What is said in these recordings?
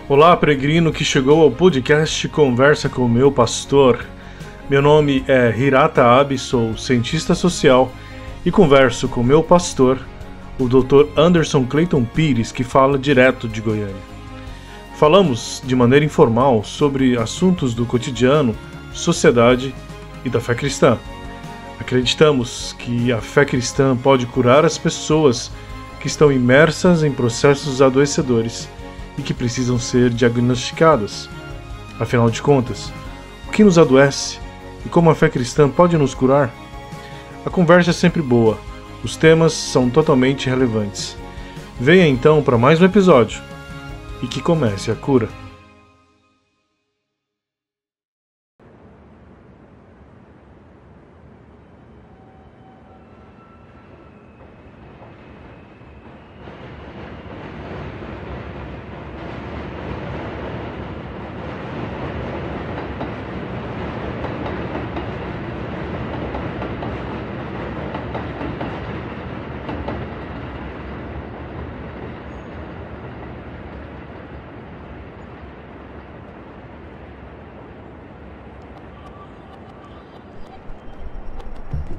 Olá, peregrino que chegou ao podcast Conversa com o Meu Pastor. Meu nome é Hirata Abe, sou cientista social e converso com o meu pastor, o Dr. Anderson Clayton Pires, que fala direto de Goiânia. Falamos de maneira informal sobre assuntos do cotidiano, sociedade e da fé cristã. Acreditamos que a fé cristã pode curar as pessoas que estão imersas em processos adoecedores e que precisam ser diagnosticadas. Afinal de contas, o que nos adoece e como a fé cristã pode nos curar? A conversa é sempre boa, os temas são totalmente relevantes. Venha então para mais um episódio e que comece a cura.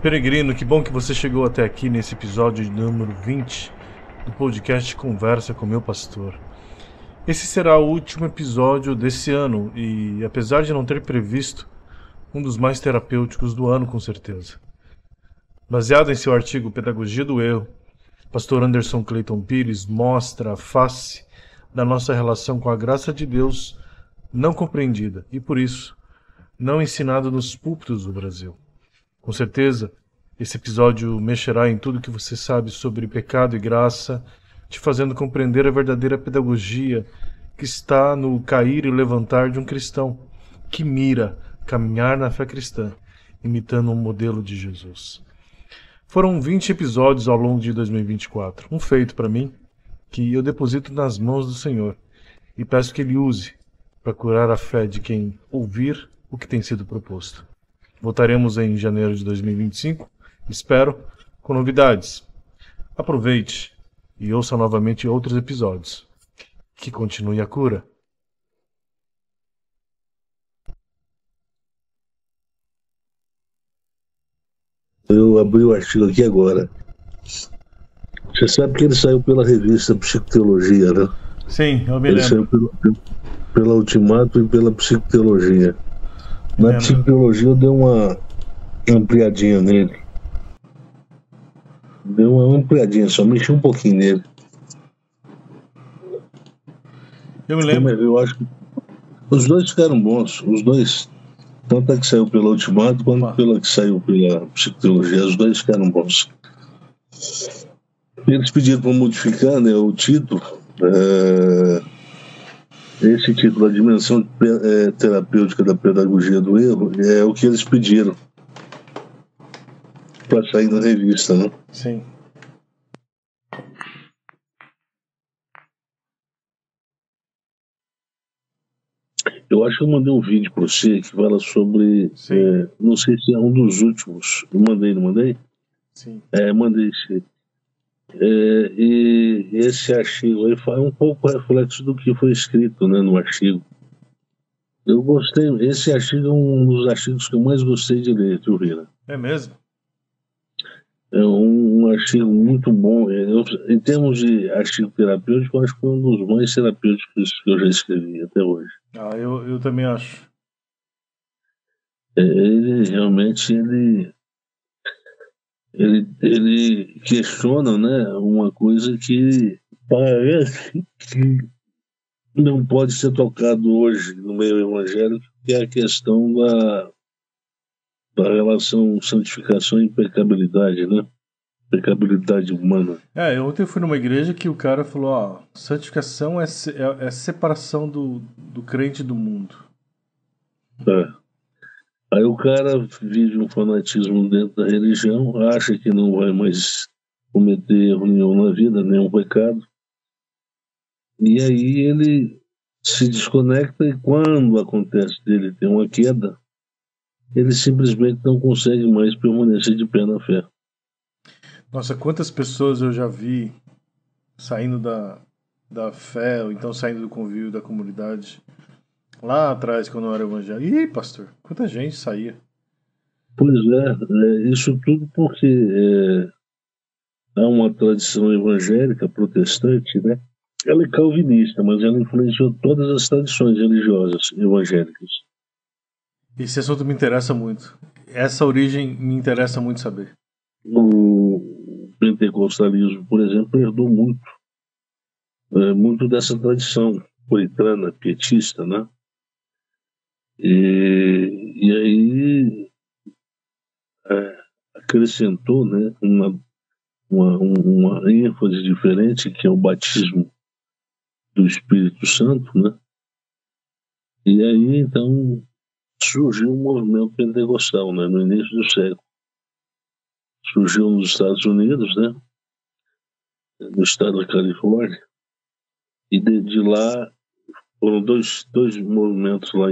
Peregrino, que bom que você chegou até aqui nesse episódio de número 20 do podcast Conversa com Meu Pastor. Esse será o último episódio desse ano e, apesar de não ter previsto, um dos mais terapêuticos do ano, com certeza. Baseado em seu artigo Pedagogia do Erro, pastor Anderson Clayton Pires mostra a face da nossa relação com a graça de Deus não compreendida e, por isso, não ensinada nos púlpitos do Brasil. Com certeza, esse episódio mexerá em tudo que você sabe sobre pecado e graça, te fazendo compreender a verdadeira pedagogia que está no cair e levantar de um cristão que mira caminhar na fé cristã, imitando um modelo de Jesus. Foram 20 episódios ao longo de 2024, um feito para mim que eu deposito nas mãos do Senhor e peço que Ele use para curar a fé de quem ouvir o que tem sido proposto. Voltaremos em janeiro de 2025, espero, com novidades. Aproveite e ouça novamente outros episódios. Que continue a cura. Eu abri o artigo aqui agora. Você sabe que ele saiu pela revista Psicoteologia, né? Sim, eu me Ele lembro. saiu pela Ultimato e pela Psicoteologia. Na Psicoteologia eu dei uma ampliadinha nele. Deu uma ampliadinha, só mexi um pouquinho nele. Eu me lembro. Eu acho que os dois ficaram bons. Os dois, tanto a que saiu pela Ultimato quanto pela que saiu pela Psicoteologia, os dois ficaram bons. Eles pediram para modificar, né, o título. Esse título, a dimensão terapêutica da pedagogia do erro, é o que eles pediram para sair na revista, né? Sim. Eu acho que eu mandei um vídeo para você que fala sobre, não sei se é um dos últimos. Eu mandei, não mandei? Sim. Mandei esse. E esse artigo aí faz um pouco reflexo do que foi escrito, né, no artigo. Eu gostei, esse artigo é um dos artigos que eu mais gostei de ler, viu, Rira? É mesmo? É um artigo muito bom. Em termos de artigo terapêutico, eu acho que foi um dos mais terapêuticos que eu já escrevi até hoje. Eu também acho. Ele realmente ele questiona, né, uma coisa que parece que não pode ser tocado hoje no meio evangélico, que é a questão da relação santificação e impecabilidade, né? Pecabilidade humana. Eu ontem fui numa igreja que o cara falou, santificação é separação do crente do mundo. Aí o cara vive um fanatismo dentro da religião, acha que não vai mais cometer erro nenhum na vida, nenhum pecado. E aí ele se desconecta e quando acontece dele ter uma queda, ele simplesmente não consegue mais permanecer de pé na fé. Nossa, quantas pessoas eu já vi saindo da fé, ou então saindo do convívio da comunidade. Lá atrás, quando eu era evangélico. Ih, pastor, quanta gente saía. Pois isso tudo porque há uma tradição evangélica protestante, né? Ela é calvinista, mas ela influenciou todas as tradições religiosas evangélicas. Esse assunto me interessa muito. Essa origem me interessa muito saber. O pentecostalismo, por exemplo, herdou muito dessa tradição puritana, pietista, né? E aí acrescentou, né, uma ênfase diferente, que é o batismo do Espírito Santo, né? E aí, então, surgiu um movimento pentecostal, né, no início do século. Surgiu nos Estados Unidos, né, no estado da Califórnia, e de lá foram dois movimentos lá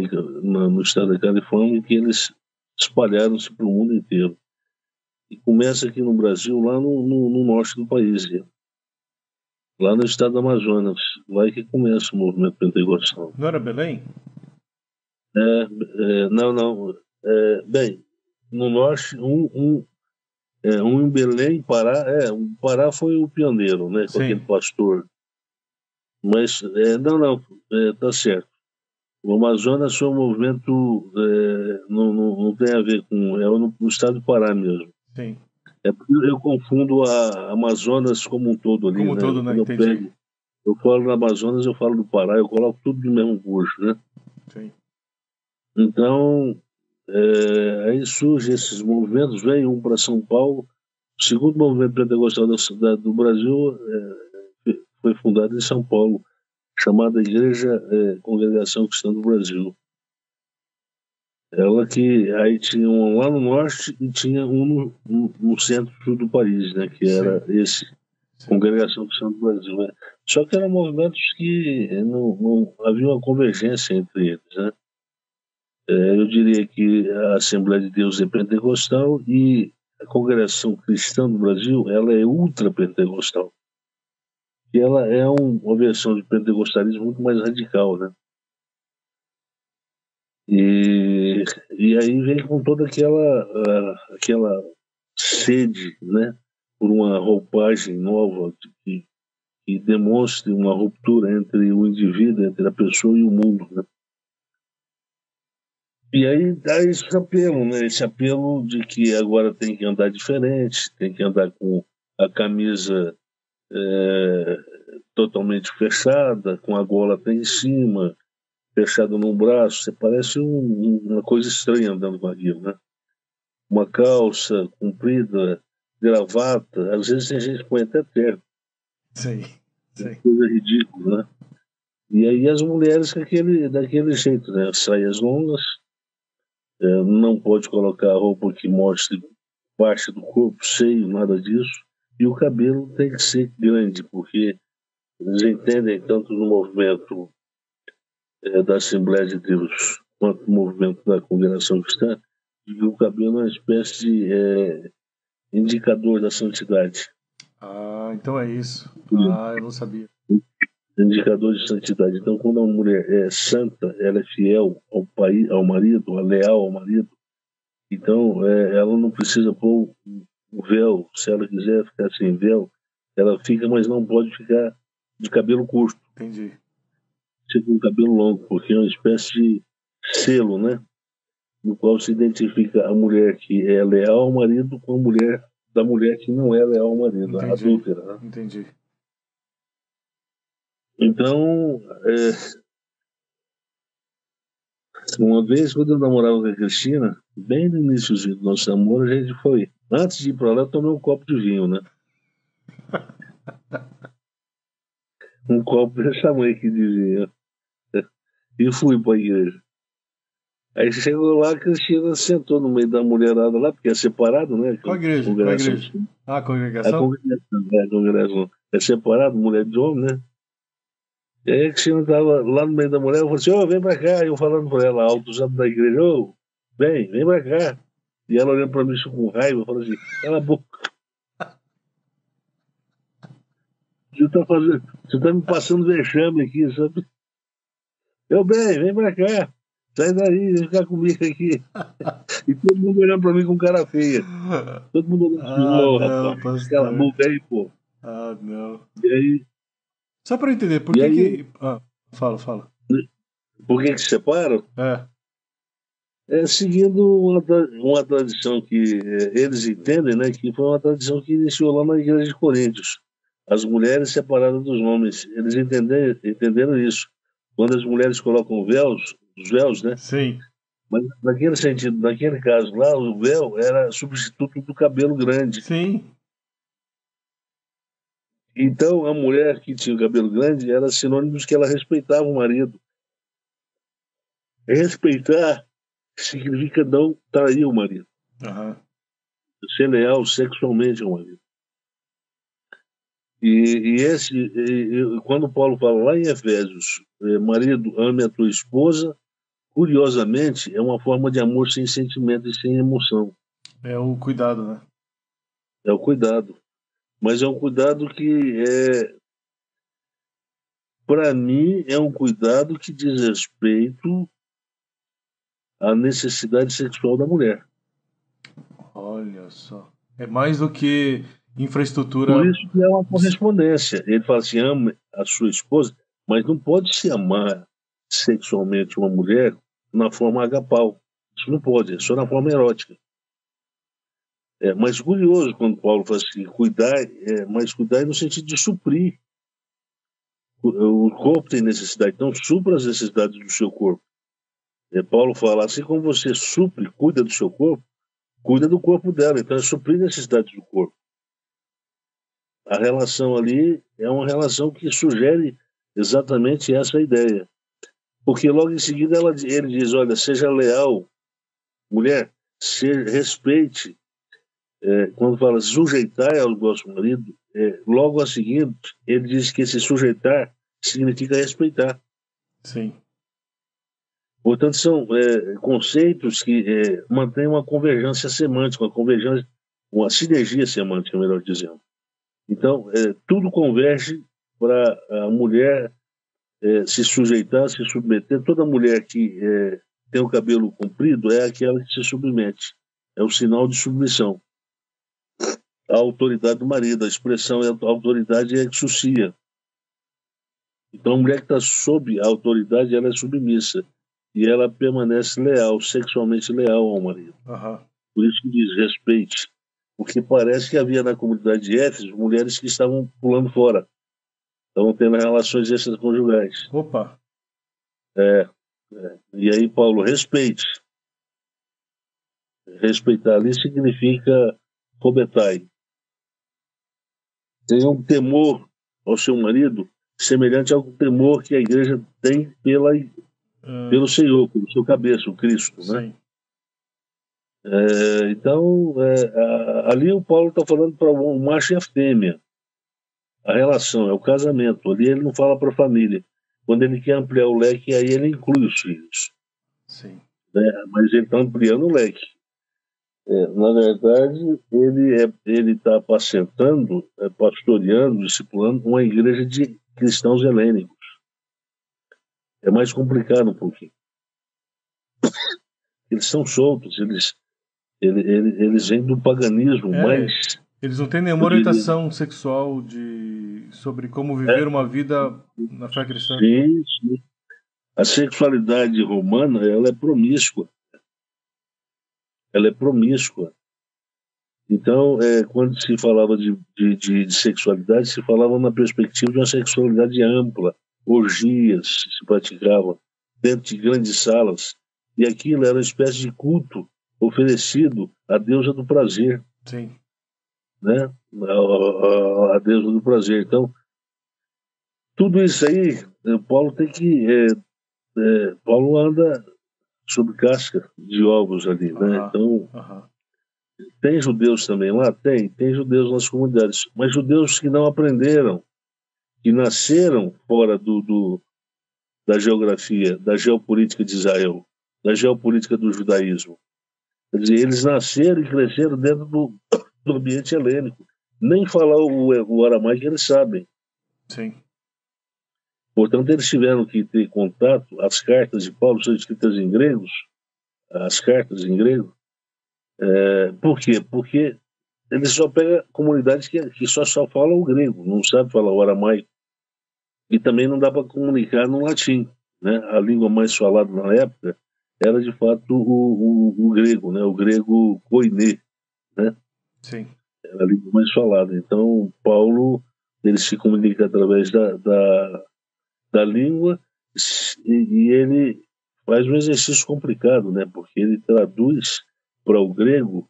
no estado da Califórnia que eles espalharam-se para o mundo inteiro. E começa aqui no Brasil, lá no norte do país, né? Lá no estado do Amazonas, lá é que começa o movimento pentecostal. Não era Belém? Não. Bem, no norte, um em Belém, Pará. O Pará foi o pioneiro, né? Com Sim. aquele pastor. Mas, não, tá certo. O Amazonas foi um movimento, não tem a ver com. É no estado do Pará mesmo. Sim. É porque eu confundo a Amazonas como um todo ali, Como né? todo, né? Quando Entendi. eu falo no Amazonas, eu falo do Pará, eu coloco tudo no mesmo bucho, né? Sim. Então, aí surgem esses movimentos, vem um para São Paulo. O segundo movimento pentecostal do Brasil foi fundado em São Paulo, chamada Igreja Congregação Cristã do Brasil. Ela que aí tinha um lá no norte e tinha um no centro do país, né? Que era esse, Congregação Cristã do Brasil. Né? Só que eram movimentos que não havia uma convergência entre eles, né? Eu diria que a Assembleia de Deus é pentecostal e a Congregação Cristã do Brasil, ela é ultra-pentecostal. E ela é uma versão de pentecostalismo muito mais radical, né? E aí vem com toda aquela sede, né? Por uma roupagem nova que demonstre uma ruptura entre o indivíduo, entre a pessoa e o mundo, né? E aí dá esse apelo, né? Esse apelo de que agora tem que andar diferente, tem que andar com a camisa totalmente fechada, com a gola até em cima, fechada no braço. Você parece uma coisa estranha andando com aquilo, né? Uma calça comprida, gravata. Às vezes tem gente que põe até terno. Sim. Coisa ridícula, né? E aí as mulheres daquele jeito, né? Saias longas, não pode colocar roupa que mostre parte do corpo, seio, nada disso. E o cabelo tem que ser grande, porque eles entendem tanto no movimento da Assembleia de Deus quanto no movimento da Congregação Cristã, que o cabelo é uma espécie de indicador da santidade. Ah, então é isso. Ah, eu não sabia. Indicador de santidade. Então, quando uma mulher é santa, ela é fiel ao marido, leal ao marido. Então, ela não precisa pôr o véu. Se ela quiser ficar sem véu, ela fica, mas não pode ficar de cabelo curto. Entendi. Fica com cabelo longo, porque é uma espécie de selo, né? No qual se identifica a mulher que é leal ao marido com a mulher que não é leal ao marido, a adúltera. Né? Entendi. Então, uma vez, quando eu namorava com a Cristina, bem no início do nosso namoro, a gente foi. Antes de ir para lá, eu tomei um copo de vinho, né? Um copo desse tamanho aqui de vinho. E fui para a igreja. Aí chegou lá, a Cristina sentou no meio da mulherada lá, porque é separado, né? Qual igreja? Qual igreja? Ah, congregação? A congregação. É separado, mulher de homem, né? E aí a Cristina estava lá no meio da mulher, eu falei assim, vem pra cá. E eu falando pra ela, alto, usando da igreja, vem pra cá. E ela olhando pra mim com raiva, falando assim, cala a boca. Você tá me passando vexame aqui, sabe? Eu bem, vem pra cá. Sai daí, vem ficar comigo aqui. E todo mundo olhando pra mim com cara feia. Todo mundo olhando assim, Ah, ô não, rapaz, cala a pastor. boca aí, pô. Ah, não. E aí, Só pra eu entender, por e que aí que... Ah, fala. por que se separam? É, É seguindo uma tradição que eles entendem, né? Que foi uma tradição que iniciou lá na igreja de Coríntios. As mulheres separadas dos homens. Eles entenderam isso. Quando as mulheres colocam véus, os véus, né? sim. Mas naquele sentido, naquele caso lá, o véu era substituto do cabelo grande. Sim. Então, a mulher que tinha o cabelo grande era sinônimo de que ela respeitava o marido. Respeitar significa não trair o marido, Aham. ser leal sexualmente ao marido. Quando Paulo fala lá em Efésios, marido, ame a tua esposa, curiosamente, é uma forma de amor sem sentimento e sem emoção. É o cuidado, né? É o cuidado. Mas é um cuidado que para mim, é um cuidado que diz respeito à necessidade sexual da mulher. Olha só. É mais do que Por infraestrutura. isso que é uma correspondência. Ele fala assim, ame a sua esposa, mas não pode se amar sexualmente uma mulher na forma agapau. Isso não pode, é só na forma erótica. Mas curioso quando Paulo fala assim, cuidar, mas cuidar no sentido de suprir. O corpo tem necessidade, então supra as necessidades do seu corpo. Paulo fala, assim como você supre, cuida do seu corpo, cuida do corpo dela. Então é suprir necessidades do corpo. A relação ali é uma relação que sugere exatamente essa ideia. Porque logo em seguida ele diz, olha, seja leal, mulher, respeite. Quando fala sujeitar ao vosso marido, logo a seguinte, ele diz que esse sujeitar significa respeitar. Sim. Portanto, são conceitos que mantêm uma convergência semântica, uma sinergia semântica, melhor dizendo. Então, tudo converge para a mulher se sujeitar, se submeter. Toda mulher que tem o cabelo comprido é aquela que se submete. É o sinal de submissão à autoridade do marido. A expressão é a autoridade é exousia. Então, a mulher que está sob a autoridade, ela é submissa. E ela permanece leal, sexualmente leal ao marido. Aham. Por isso que diz respeite. Porque parece que havia na comunidade de Éfeso mulheres que estavam pulando fora. Estavam tendo relações extraconjugais. Opa. E aí, Paulo, respeite. Respeitar ali significa fobetai. Tenha um temor ao seu marido semelhante ao temor que a igreja tem pelo Senhor, pelo seu cabeça, o Cristo, né? Sim. Então, ali o Paulo está falando para o macho e a fêmea. A relação, é o casamento. Ali ele não fala para a família. Quando ele quer ampliar o leque, aí ele inclui os filhos. Sim. Mas ele está ampliando o leque. Na verdade, ele está apacentando, pastoreando, discipulando uma igreja de cristãos helênicos. É mais complicado um pouquinho. Eles são soltos, eles vêm do paganismo, mas... Eles não têm nenhuma orientação sexual sobre como viver uma vida na fé cristã. Sim, sim. A sexualidade romana, ela é promíscua. Ela é promíscua. Então, quando se falava de sexualidade, se falava na perspectiva de uma sexualidade ampla. Orgias se praticavam dentro de grandes salas. E aquilo era uma espécie de culto oferecido à deusa do prazer. Sim. Né? A deusa do prazer. Então, tudo isso aí, Paulo tem que... Paulo anda sob casca de ovos ali, né? Então, tem judeus também lá? Tem judeus nas comunidades, mas judeus que não aprenderam, que nasceram fora da geografia, da geopolítica de Israel, da geopolítica do judaísmo. Quer dizer, eles nasceram e cresceram dentro do ambiente helênico. Nem falar o aramaico eles sabem. Sim. Portanto, eles tiveram que ter contato. As cartas de Paulo são escritas em gregos, as cartas em grego. Por quê? Porque ele só pega comunidades que só falam o grego, não sabe falar o aramaico. E também não dá para comunicar no latim, né? A língua mais falada na época era, de fato, o grego, né? O grego koiné, né? Sim. Era a língua mais falada. Então, Paulo, ele se comunica através da língua e ele faz um exercício complicado, né? Porque ele traduz para o grego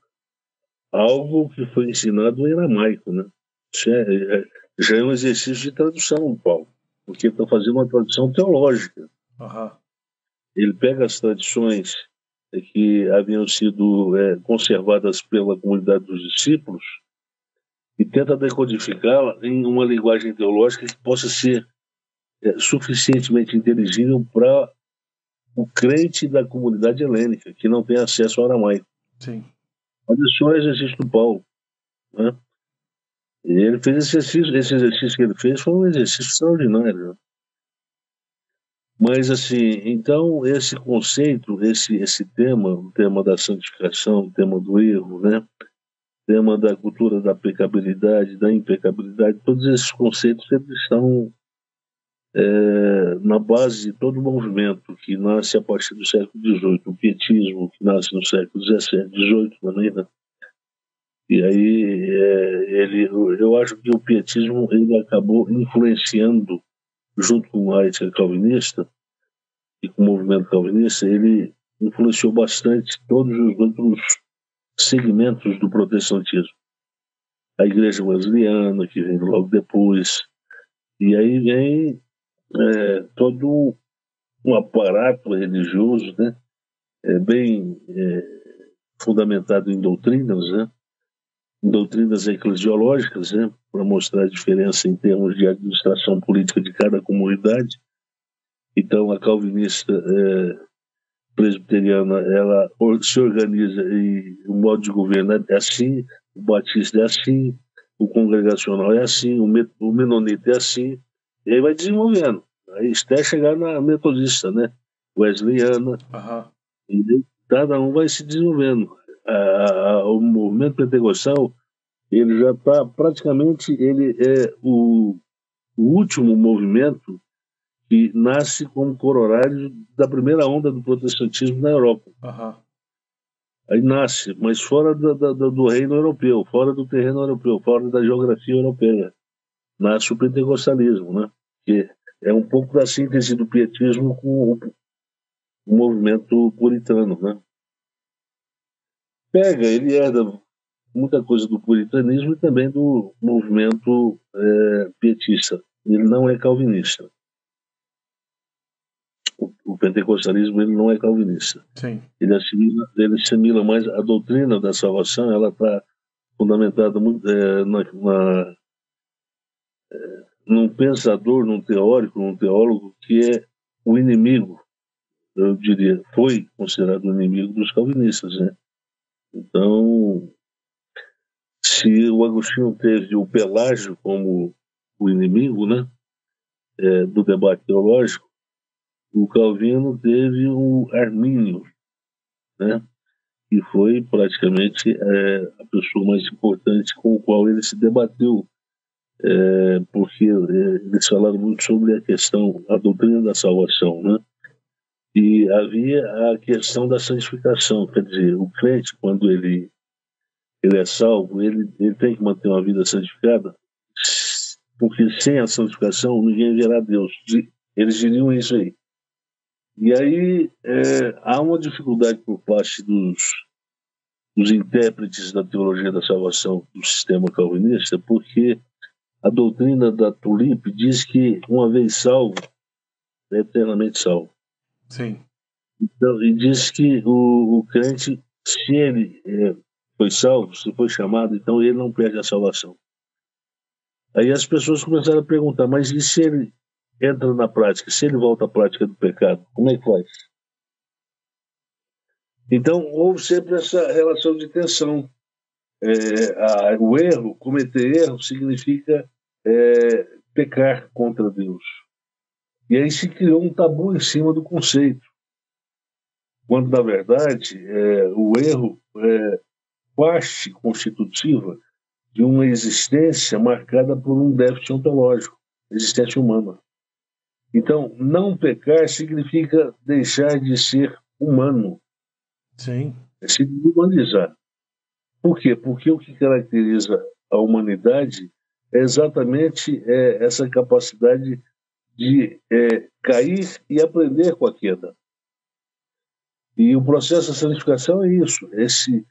algo que foi ensinado em aramaico, né? Já é um exercício de tradução, Paulo, porque está fazendo uma tradução teológica. Uhum. Ele pega as tradições que haviam sido conservadas pela comunidade dos discípulos e tenta decodificá-la em uma linguagem teológica que possa ser suficientemente inteligível para o crente da comunidade helênica, que não tem acesso ao aramaico. Sim. Olha só o exercício do Paulo, né? E ele fez esse exercício que ele fez foi um exercício extraordinário, né? Mas, assim, então, esse conceito, esse tema, o tema da santificação, o tema do erro, né? O tema da cultura da aplicabilidade, da impecabilidade, todos esses conceitos eles estão na base de todo o movimento que nasce a partir do século XVIII, o pietismo, que nasce no século XVII, XVIII também, né? E aí, eu acho que o pietismo ele acabou influenciando, junto com a ética calvinista e com o movimento calvinista, ele influenciou bastante todos os outros segmentos do protestantismo. A Igreja Wesleyana, que vem logo depois, e aí vem todo um aparato religioso, né? Bem fundamentado em doutrinas, né? Em doutrinas eclesiológicas, né? Para mostrar a diferença em termos de administração política de cada comunidade. Então, a calvinista presbiteriana, ela se organiza e o modo de governo é assim, o batista é assim, o congregacional é assim, o menonita é assim, e aí vai desenvolvendo. Aí até chegar na metodista, né? Wesleyana, Uhum. e cada um vai se desenvolvendo. O movimento pentecostal, ele já está praticamente, ele é o último movimento que nasce como corolário da primeira onda do protestantismo na Europa. Uhum. Aí nasce, mas fora do reino europeu, fora do terreno europeu, fora da geografia europeia. Nasce o pentecostalismo, né? Que é um pouco da síntese do pietismo com o movimento puritano, né? Ele herda muita coisa do puritanismo e também do movimento pietista. Ele não é calvinista. O pentecostalismo ele não é calvinista. Sim. Ele assimila mais a doutrina da salvação, ela está fundamentada muito num pensador, num teórico, num teólogo que é o inimigo, eu diria, foi considerado o inimigo dos calvinistas, né? Então, se o Agostinho teve o Pelágio como o inimigo, né, do debate teológico, o Calvino teve o Armínio, né, que foi praticamente a pessoa mais importante com o qual ele se debateu, porque eles falaram muito sobre a questão, a doutrina da salvação, né, e havia a questão da santificação, quer dizer, o crente, quando ele é salvo, ele tem que manter uma vida santificada, porque sem a santificação ninguém verá Deus. Eles diriam isso aí. E aí há uma dificuldade por parte dos intérpretes da teologia da salvação do sistema calvinista, porque a doutrina da Tulip diz que uma vez salvo, é eternamente salvo. Sim. Então, e diz que o crente, se ele foi salvo, se foi chamado, então ele não perde a salvação. Aí as pessoas começaram a perguntar, mas e se ele entra na prática, se ele volta à prática do pecado, como é que faz? Então, houve sempre essa relação de tensão. O erro, cometer erro, significa pecar contra Deus. E aí se criou um tabu em cima do conceito, quando, na verdade, o erro é parte constitutiva de uma existência marcada por um déficit ontológico, existência humana. Então, não pecar significa deixar de ser humano. Sim. É se humanizar. Por quê? Porque o que caracteriza a humanidade é exatamente essa capacidade de cair e aprender com a queda. E o processo de santificação é isso, esse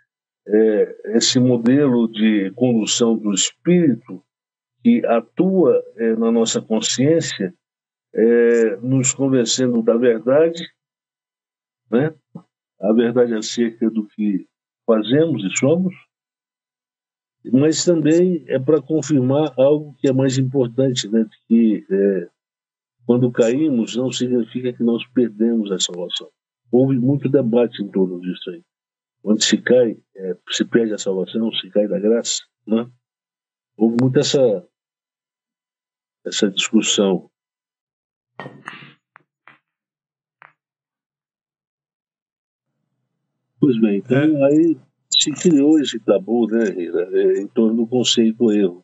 modelo de condução do espírito que atua na nossa consciência, nos convencendo da verdade, né? A verdade acerca do que fazemos e somos, mas também é para confirmar algo que é mais importante, né? Que quando caímos não significa que nós perdemos a salvação. Houve muito debate em torno disso aí. Quando se cai, se perde a salvação, se cai da graça, né? Houve muito essa discussão. Pois bem, então aí se criou esse tabu, né, em torno do conceito erro.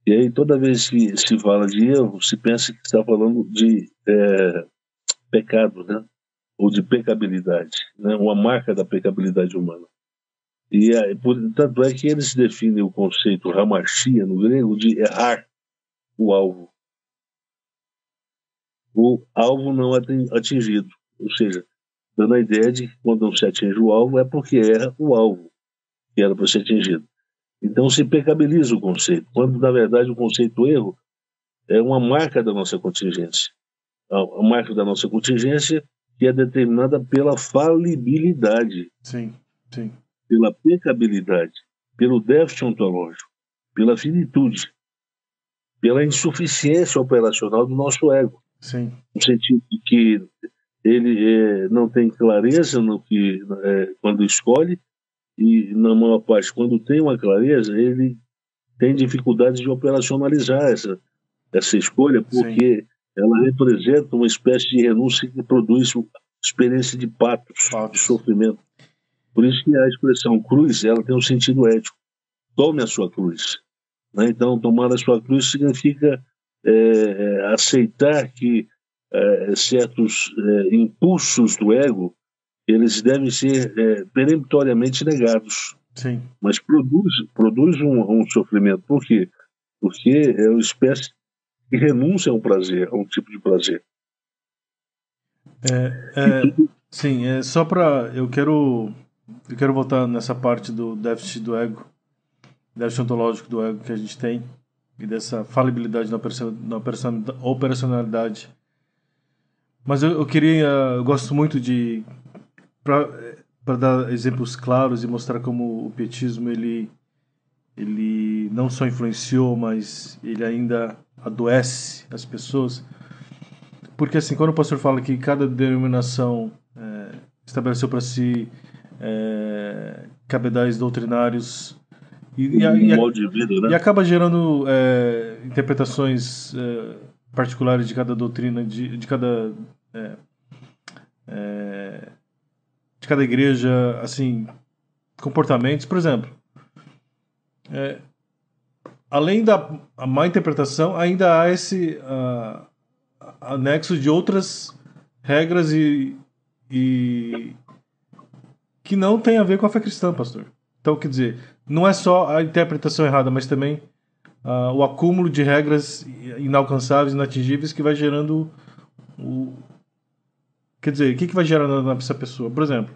E aí toda vez que se fala de erro, se pensa que está falando de pecado, né? Ou de pecabilidade, né? Uma marca da pecabilidade humana. E tanto é que eles definem o conceito hamartia, no grego, de errar o alvo. O alvo não atingido. Ou seja, dando a ideia de que quando não se atinge o alvo é porque erra o alvo que era para ser atingido. Então se pecabiliza o conceito, quando na verdade o conceito erro é uma marca da nossa contingência. A marca da nossa contingência que é determinada pela falibilidade. Sim, sim. Pela pecabilidade, pelo déficit ontológico, pela finitude, pela insuficiência operacional do nosso ego. Sim. No sentido de que ele não tem clareza no que quando escolhe, e na maior parte, quando tem uma clareza, ele tem dificuldades de operacionalizar essa escolha, porque ela representa uma espécie de renúncia que produz experiência de patos, de sofrimento. Por isso que a expressão cruz, ela tem um sentido ético. Tome a sua cruz. Né? Então, tomar a sua cruz significa aceitar que certos impulsos do ego, eles devem ser peremptoriamente negados. Sim. Mas produz um sofrimento. Por quê? Porque é uma espécie de renúncia a um prazer, a um tipo de prazer. Sim, só para... Eu quero voltar nessa parte do déficit do ego, déficit ontológico do ego que a gente tem, e dessa falibilidade na operacionalidade. Mas eu gosto muito de... Para dar exemplos claros e mostrar como o pietismo ele não só influenciou, mas ele ainda adoece as pessoas. Porque assim, quando o pastor fala que cada denominação estabeleceu para si cabedais doutrinários modo de vida, né? E acaba gerando interpretações particulares de cada doutrina, de cada igreja, assim, comportamentos, por exemplo. Além da má interpretação, ainda há esse anexo de outras regras e que não tem a ver com a fé cristã, pastor. Então, quer dizer, não é só a interpretação errada, mas também o acúmulo de regras inalcançáveis, inatingíveis, que vai gerando Quer dizer, o que vai gerar nessa pessoa? Por exemplo,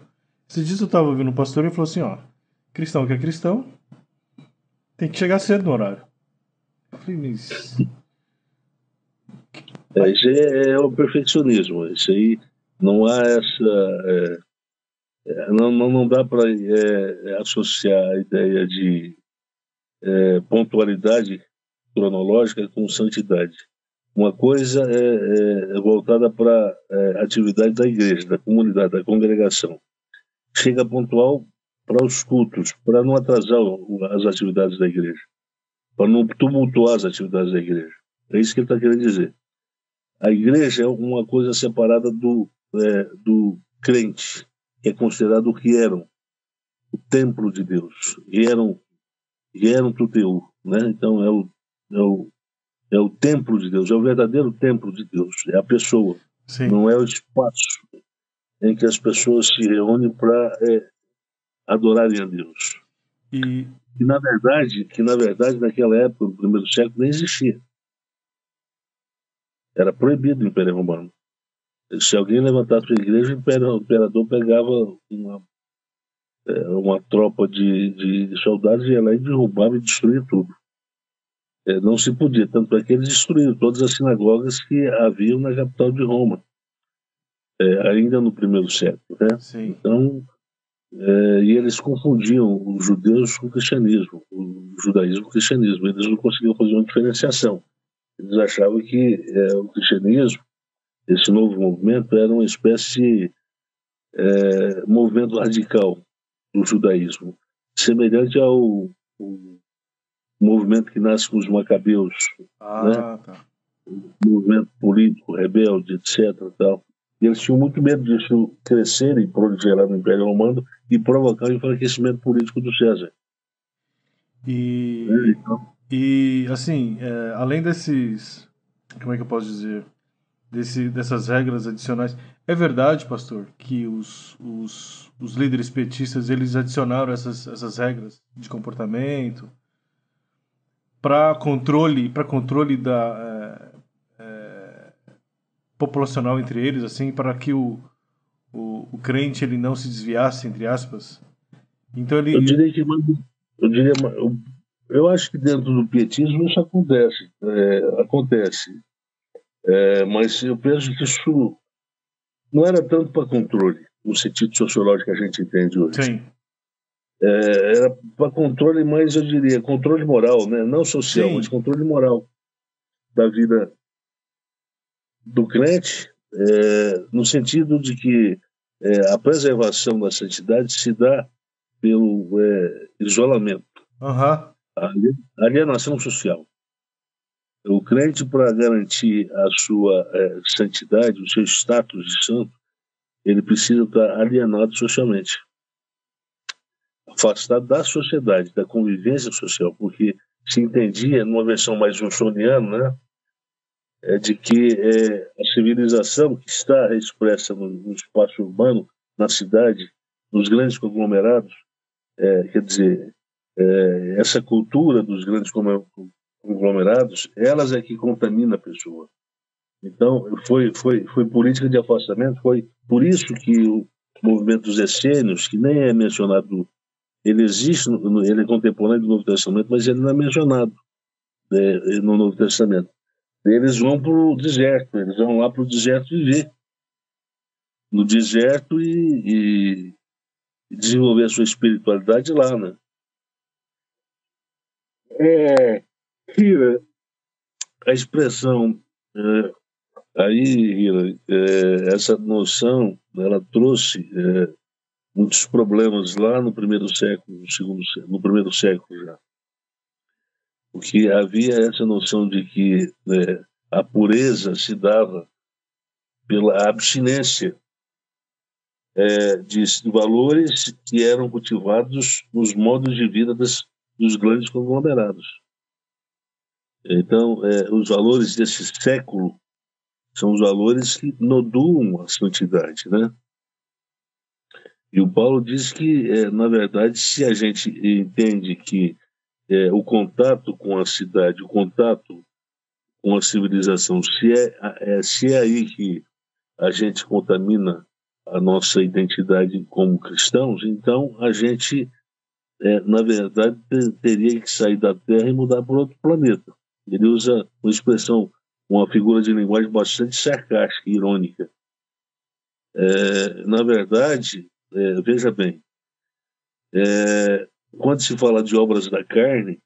esses dias eu estava ouvindo um pastor e ele falou assim, cristão que é cristão tem que chegar cedo no horário. Eu falei, mas... Isso é o perfeccionismo. Isso aí não há essa... não dá para associar a ideia de pontualidade cronológica com santidade. Uma coisa é voltada para a atividade da igreja, da comunidade, da congregação. Chega pontual para os cultos, para não atrasar as atividades da igreja, para não tumultuar as atividades da igreja. É isso que ele está querendo dizer. A igreja é uma coisa separada do crente, que é considerado o que eram, o templo de Deus, e eram tuteu, né? Então é o templo de Deus, é o verdadeiro templo de Deus, é a pessoa, Sim. não é o espaço em que as pessoas se reúnem para adorarem a Deus. E Que na verdade naquela época, no primeiro século, nem existia. Era proibido o Império Romano. Se alguém levantasse a igreja, o imperador pegava uma tropa de soldados e ia lá e derrubava e destruía tudo. Não se podia, tanto é que eles destruíram todas as sinagogas que haviam na capital de Roma, ainda no primeiro século, né? sim. Então, e eles confundiam os judeus com o cristianismo, o judaísmo com o cristianismo. Eles não conseguiam fazer uma diferenciação. Eles achavam que o cristianismo, esse novo movimento, era uma espécie de movimento radical do judaísmo, semelhante ao movimento que nasce com os macabeus, né? Tá. Movimento político, rebelde, etc. Tal. E eles tinham muito medo disso crescer e proliferar no Império Romano e provocar o enfraquecimento político do César. E, Então, e assim, além desses, como é que eu posso dizer, dessas regras adicionais, é verdade, pastor, que os líderes petistas eles adicionaram essas regras de comportamento para controle da populacional entre eles, assim, para que o crente ele não se desviasse, entre aspas. Então eu ele, diria que eu diria, eu acho que dentro do pietismo isso acontece, mas eu penso que isso não era tanto para controle, no sentido sociológico que a gente entende hoje. sim, Era para controle, mas eu diria controle moral, né? Não social, mas sim, controle moral da vida do crente, no sentido de que a preservação da santidade se dá pelo isolamento, aham, a alienação social. O crente, para garantir a sua santidade, o seu status de santo, ele precisa estar alienado socialmente, afastado da sociedade, da convivência social, porque se entendia, numa versão mais johnsoniana, né, de que a civilização que está expressa no espaço urbano, na cidade, nos grandes conglomerados, quer dizer, essa cultura dos grandes conglomerados, elas é que contamina a pessoa. Então, foi política de afastamento, foi por isso que o movimento dos essênios, que nem é mencionado, ele existe, ele é contemporâneo do Novo Testamento, mas ele não é mencionado no Novo Testamento. Eles vão para o deserto, eles vão lá para o deserto viver. No deserto e desenvolver a sua espiritualidade lá, né? Hira, a expressão, aí, Hira, essa noção, ela trouxe muitos problemas lá no primeiro século, no primeiro século já. Porque havia essa noção de que a pureza se dava pela abstinência de valores que eram cultivados nos modos de vida dos grandes conglomerados. Então, os valores desse século são os valores que noduam a santidade, né? E o Paulo diz que, na verdade, se a gente entende que o contato com a cidade, o contato com a civilização, se é aí que a gente contamina a nossa identidade como cristãos, então a gente, na verdade, teria que sair da Terra e mudar para outro planeta. Ele usa uma expressão, uma figura de linguagem bastante sarcástica, irônica. Na verdade, veja bem, quando se fala de obras da carne,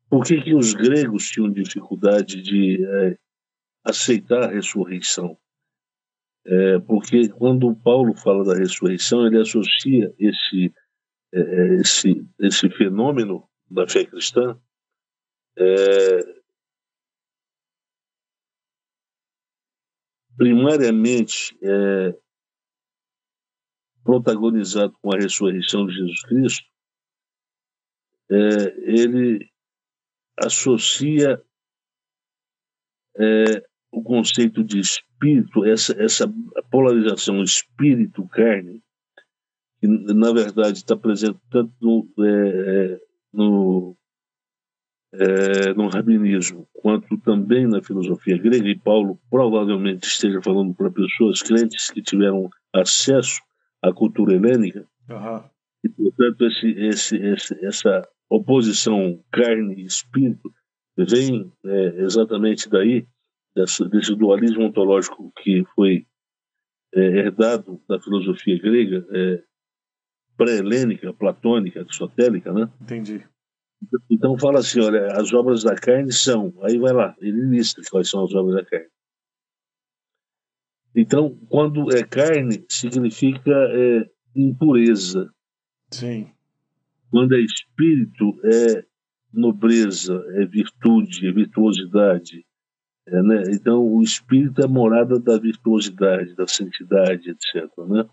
por que os gregos tinham dificuldade de aceitar a ressurreição? Porque quando Paulo fala da ressurreição, ele associa esse fenômeno da fé cristã primariamente protagonizado com a ressurreição de Jesus Cristo, ele associa o conceito de espírito, essa polarização espírito-carne, que na verdade está presente tanto no rabinismo quanto também na filosofia grega, e Paulo provavelmente esteja falando para pessoas crentes que tiveram acesso à cultura helênica, e portanto essa oposição carne e espírito vem exatamente daí, desse dualismo ontológico que foi herdado da filosofia grega, pré-helênica, platônica, aristotélica, né? Entendi. Então fala assim, olha, as obras da carne são, aí vai lá, ele lista quais são as obras da carne. Então, quando é carne, significa impureza. Sim. Quando é espírito, é nobreza, é virtude, é virtuosidade. Né? Então, o espírito é a morada da virtuosidade, da santidade, etc. Né?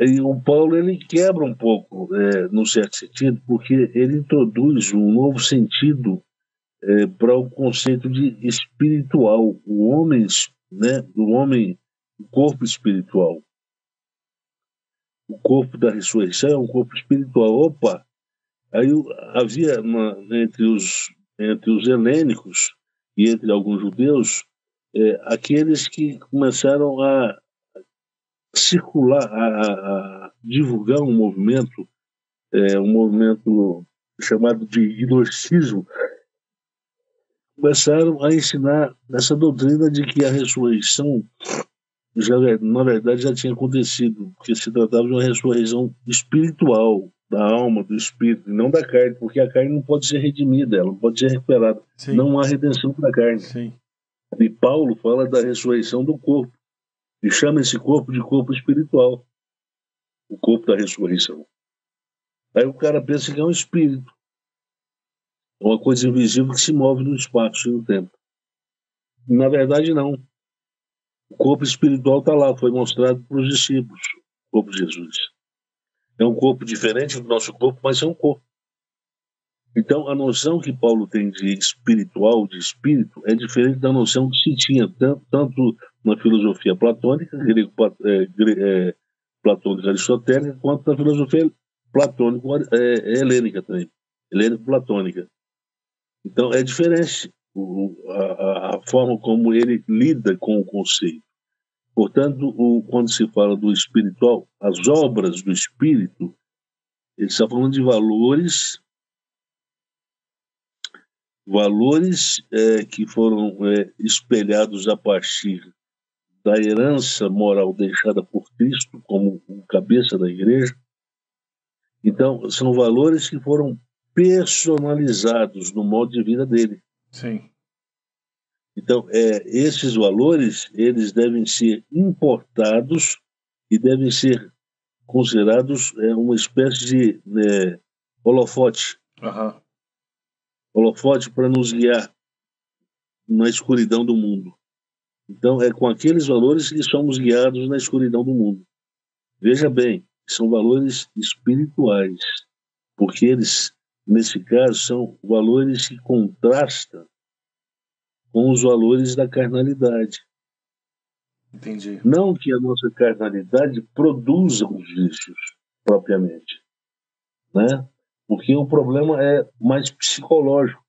E o Paulo ele quebra um pouco, num certo sentido, porque ele introduz um novo sentido para o conceito de espiritual, o homem, né? O corpo espiritual. O corpo da ressurreição é um corpo espiritual. Opa! Aí havia entre os helênicos e entre alguns judeus aqueles que começaram a circular, a divulgar um movimento chamado de gnosticismo. Começaram a ensinar essa doutrina de que a ressurreição na verdade já tinha acontecido, porque se tratava de uma ressurreição espiritual, da alma, do espírito, e não da carne, porque a carne não pode ser redimida, ela não pode ser recuperada. Sim. Não há redenção para a carne. Sim. E Paulo fala da ressurreição do corpo, e chama esse corpo de corpo espiritual, o corpo da ressurreição. Aí o cara pensa que é um espírito, é uma coisa invisível que se move no espaço e no tempo. Na verdade, não. O corpo espiritual está lá, foi mostrado para os discípulos, o corpo de Jesus. É um corpo diferente do nosso corpo, mas é um corpo. Então, a noção que Paulo tem de espiritual, de espírito, é diferente da noção que se tinha tanto na filosofia platônica, platônica aristotélica, quanto na filosofia platônica helênica também, helênico-platônica. Então, é diferente a forma como ele lida com o conceito. Portanto, quando se fala do espiritual, as obras do espírito, ele está falando de valores que foram espelhados a partir da herança moral deixada por Cristo como cabeça da igreja. Então, são valores que foram personalizados no modo de vida dele. Sim. Então, esses valores, eles devem ser importados e devem ser considerados uma espécie de holofote. Holofote para nos guiar na escuridão do mundo. Então, é com aqueles valores que somos guiados na escuridão do mundo. Veja bem, são valores espirituais, porque eles, nesse caso, são valores que contrastam com os valores da carnalidade. Entendi. Não que a nossa carnalidade produza os vícios, propriamente, né? Porque o problema é mais psicológico.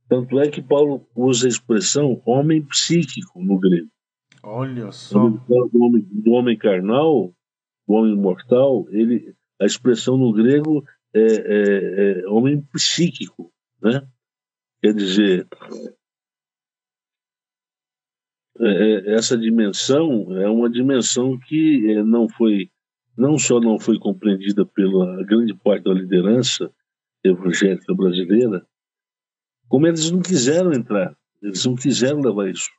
Tanto é que Paulo usa a expressão homem psíquico no grego. Olha só. Quando ele fala do homem carnal, do homem mortal, a expressão no grego é homem psíquico, né? Quer dizer, essa dimensão é uma dimensão que não só não foi compreendida pela grande parte da liderança evangélica brasileira, como eles não quiseram entrar, eles não quiseram levar isso.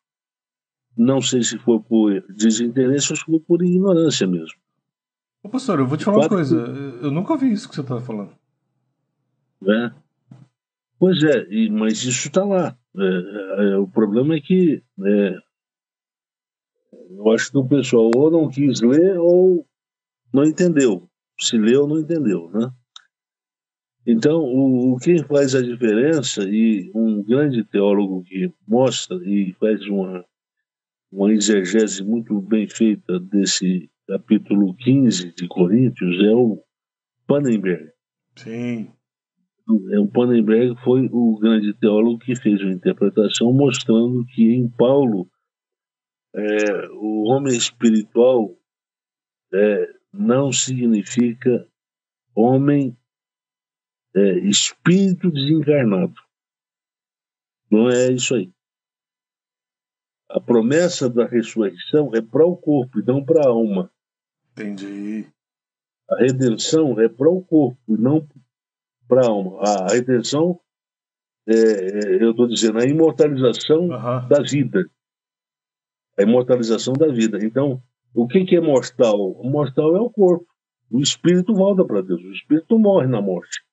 Não sei se foi por desinteresse ou se foi por ignorância mesmo. Ô, pastor, eu vou te falar uma coisa, eu nunca ouvi isso que você está falando. Né? Pois mas isso está lá. O problema é que Eu acho que o pessoal ou não quis ler ou não entendeu. Se leu, não entendeu, né? Então, o que faz a diferença, e um grande teólogo que mostra e faz uma exegese muito bem feita desse capítulo 15 de Coríntios, é o Pannenberg. Sim. O Pannenberg foi o grande teólogo que fez uma interpretação mostrando que em Paulo o homem espiritual não significa homem espírito desencarnado. Não é isso aí. A promessa da ressurreição é para o corpo e não para a alma. Entendi. A redenção é para o corpo e não para a alma. A redenção, eu estou dizendo, a imortalização da vida. A imortalização da vida. Então, o que é mortal? O mortal é o corpo. O espírito volta para Deus. O espírito morre na morte.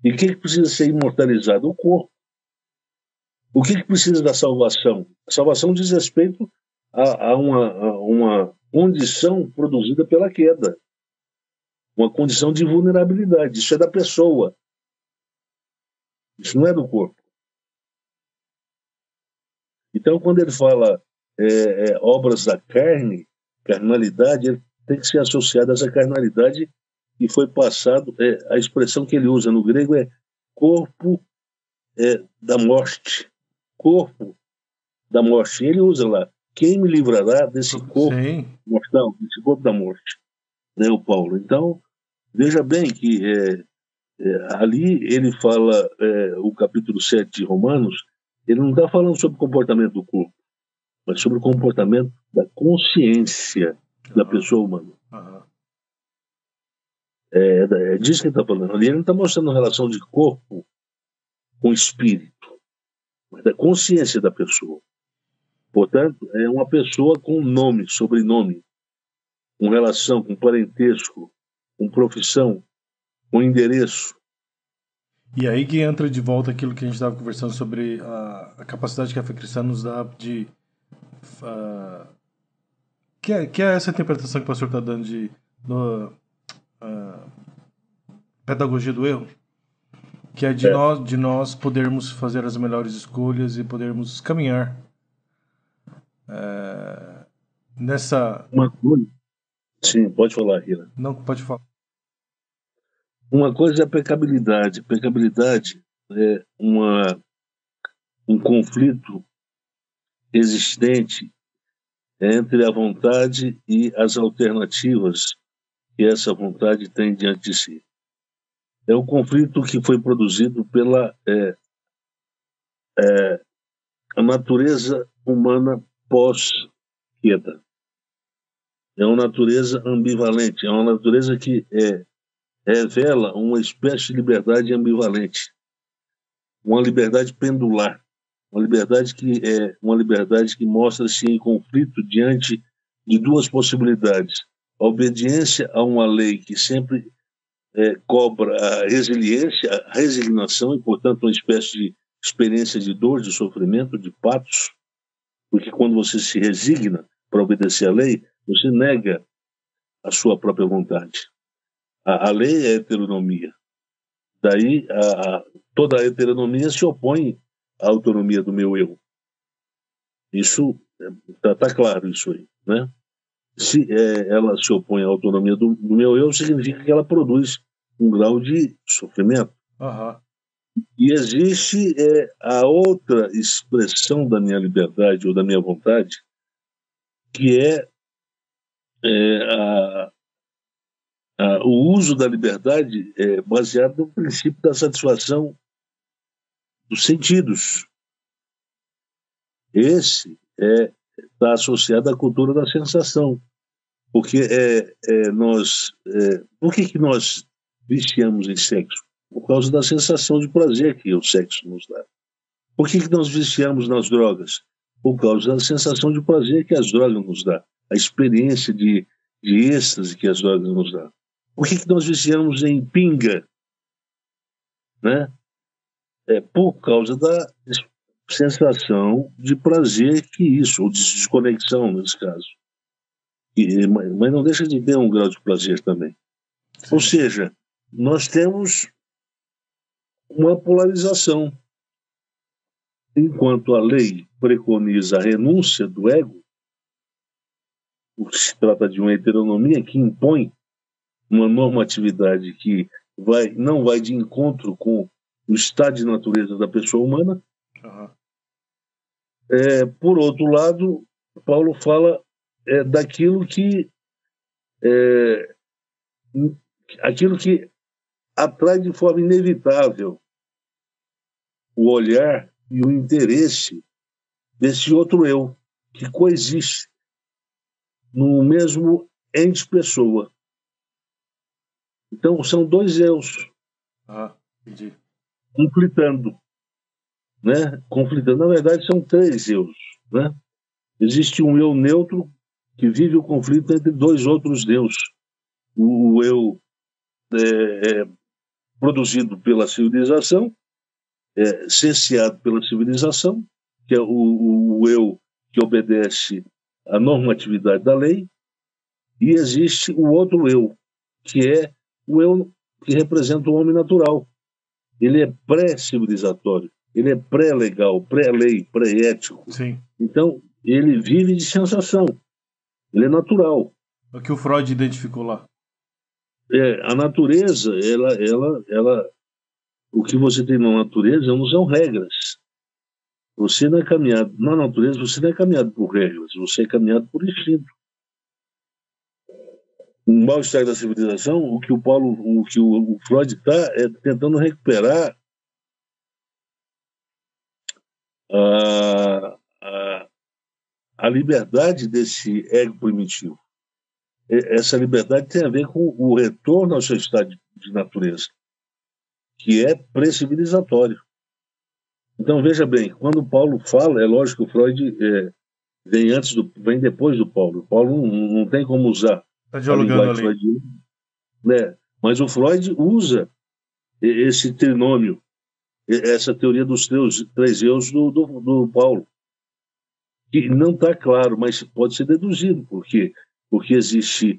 E o que precisa ser imortalizado? O corpo. O que precisa da salvação? A salvação diz respeito a uma condição produzida pela queda. Uma condição de vulnerabilidade. Isso é da pessoa. Isso não é do corpo. Então, quando ele fala obras da carne, carnalidade, ele tem que ser associado a essa carnalidade que foi passado. A expressão que ele usa no grego é corpo da morte. Corpo da morte. Ele usa lá, quem me livrará desse corpo mortal, desse corpo da morte? Né, o Paulo. Então, veja bem que ali ele fala, o capítulo 7 de Romanos, ele não está falando sobre o comportamento do corpo, mas sobre o comportamento da consciência da pessoa humana. É disso que ele está falando. Ali ele não está mostrando a relação de corpo com espírito, mas da consciência da pessoa. Portanto, é uma pessoa com nome, sobrenome, com relação, com parentesco, com profissão, com endereço. E aí que entra de volta aquilo que a gente estava conversando sobre a capacidade que a fé cristã nos dá de... que é essa interpretação que o pastor está dando de pedagogia do erro, que é de nós podermos fazer as melhores escolhas e podermos caminhar nessa... Uma coisa... Sim, pode falar, Hira. Não, pode falar. Uma coisa é a pecabilidade. Pecabilidade é um conflito existente entre a vontade e as alternativas que essa vontade tem diante de si. É um conflito que foi produzido pela a natureza humana pós-queda. É uma natureza ambivalente, é uma natureza que revela uma espécie de liberdade ambivalente, uma liberdade pendular, uma liberdade que mostra-se em conflito diante de duas possibilidades: a obediência a uma lei que sempre cobra a resiliência, a resignação e, portanto, uma espécie de experiência de dor, de sofrimento, de patos, porque quando você se resigna para obedecer à lei, você nega a sua própria vontade. A lei é a heteronomia. Daí, toda a heteronomia se opõe à autonomia do meu eu. Isso está claro, isso aí, né? Se ela se opõe à autonomia do meu eu, significa que ela produz um grau de sofrimento. E existe a outra expressão da minha liberdade ou da minha vontade, que o uso da liberdade baseado no princípio da satisfação dos sentidos. Esse está associado à cultura da sensação. Porque por que nós viciamos em sexo? Por causa da sensação de prazer que o sexo nos dá. Por que nós viciamos nas drogas? Por causa da sensação de prazer que as drogas nos dão. A experiência de êxtase que as drogas nos dão. Por que nós viciamos em pinga? Né? Por causa da sensação de prazer que isso, ou de desconexão, nesse caso. Mas não deixa de ter um grau de prazer também. Sim. Ou seja, nós temos uma polarização. Enquanto a lei preconiza a renúncia do ego, se trata de uma heteronomia que impõe uma normatividade que não vai de encontro com o estado de natureza da pessoa humana. Uhum. Por outro lado, Paulo fala daquilo que atrai de forma inevitável o olhar e o interesse desse outro eu que coexiste no mesmo ente-pessoa. Então, são dois eus conflitando, né? Conflitando. Na verdade, são três eus, né? Existe um eu neutro que vive o conflito entre dois outros deus. O eu produzido pela civilização, cerceado pela civilização, que é o eu que obedece à normatividade da lei, e existe o outro eu, que é o eu que representa o homem natural. Ele é pré-civilizatório, ele é pré-legal, pré-lei, pré-ético. Sim. Então, ele vive de sensação, ele é natural. É o que o Freud identificou lá. A natureza, o que você tem na natureza não são regras. Você não é caminhado, na natureza você não é caminhado por regras, você é caminhado por instinto. Um mal-estar da civilização, o que o Freud está tentando recuperar a liberdade desse ego primitivo. Essa liberdade tem a ver com o retorno ao seu estado de natureza, que é pré-civilizatório. Então, veja bem, quando Paulo fala, é lógico que o Freud vem depois do Paulo. O Paulo não tem como usar a linguagem freudiana, né? Mas o Freud usa esse trinômio, essa teoria dos três eus do Paulo, que não está claro, mas pode ser deduzido. Por quê? Porque existe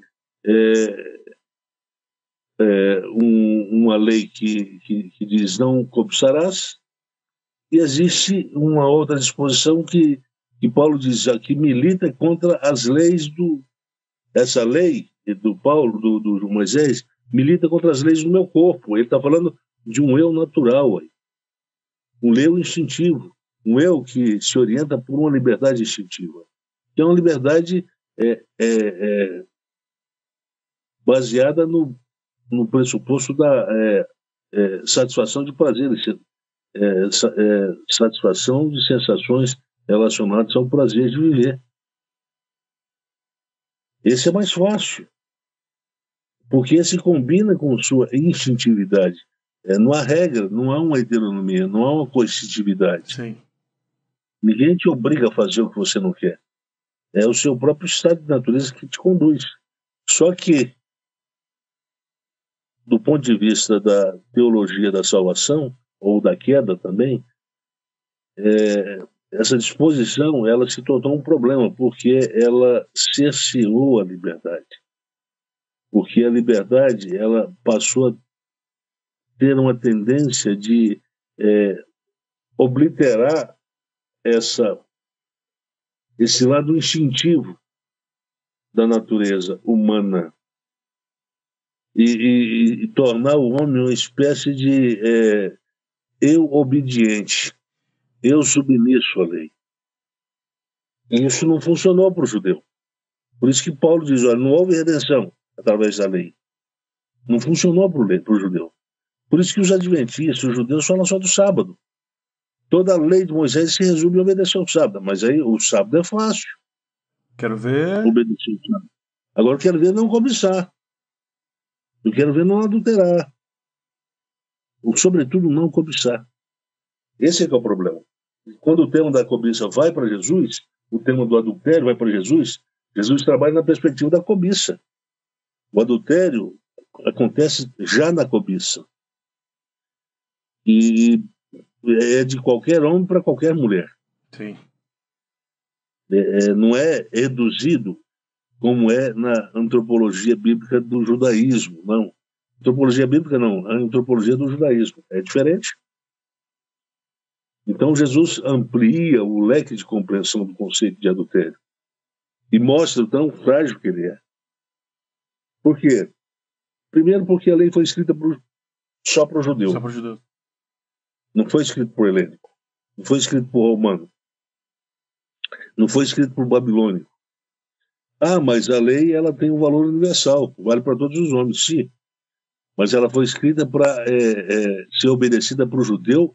uma lei que diz não cobiçarás, e existe uma outra disposição que Paulo diz que milita contra as leis essa lei do Paulo, do Moisés, milita contra as leis do meu corpo. Ele está falando de um eu natural, um eu instintivo, um eu que se orienta por uma liberdade instintiva, que é uma liberdade baseada no pressuposto da satisfação de prazeres, satisfação de sensações relacionadas ao prazer de viver. Esse é mais fácil, porque esse combina com sua instintividade. Não há regra, não há uma heteronomia, não há uma coercitividade. Sim. Ninguém te obriga a fazer o que você não quer. É o seu próprio estado de natureza que te conduz. Só que, do ponto de vista da teologia da salvação, ou da queda também, essa disposição ela se tornou um problema, porque ela cerceou a liberdade. Porque a liberdade ela passou a ter uma tendência de obliterar esse lado instintivo da natureza humana e tornar o homem uma espécie de eu obediente, eu submisso à lei. E isso não funcionou para o judeu. Por isso que Paulo diz, olha, não houve redenção através da lei. Não funcionou para o judeu. Por isso que os adventistas, os judeus, falam só do sábado. Toda a lei de Moisés se resume em obedecer ao sábado. Mas aí o sábado é fácil. Quero ver. Obedecer ao sábado. Agora eu quero ver não cobiçar. Eu quero ver não adulterar. Ou, sobretudo, não cobiçar. Esse é que é o problema. Quando o tema da cobiça vai para Jesus, o tema do adultério vai para Jesus, Jesus trabalha na perspectiva da cobiça. O adultério acontece já na cobiça. E é de qualquer homem para qualquer mulher. Sim. Não é reduzido como é na antropologia bíblica do judaísmo, não. Antropologia bíblica não, a antropologia do judaísmo é diferente. Então Jesus amplia o leque de compreensão do conceito de adultério e mostra o tão frágil que ele é. Por quê? Primeiro porque a lei foi escrita só para o judeu. Só para o judeu. Não foi escrito por helênico, não foi escrito por romano, não foi escrito por babilônico. Ah, mas a lei ela tem um valor universal, vale para todos os homens, sim. Mas ela foi escrita para ser obedecida para o judeu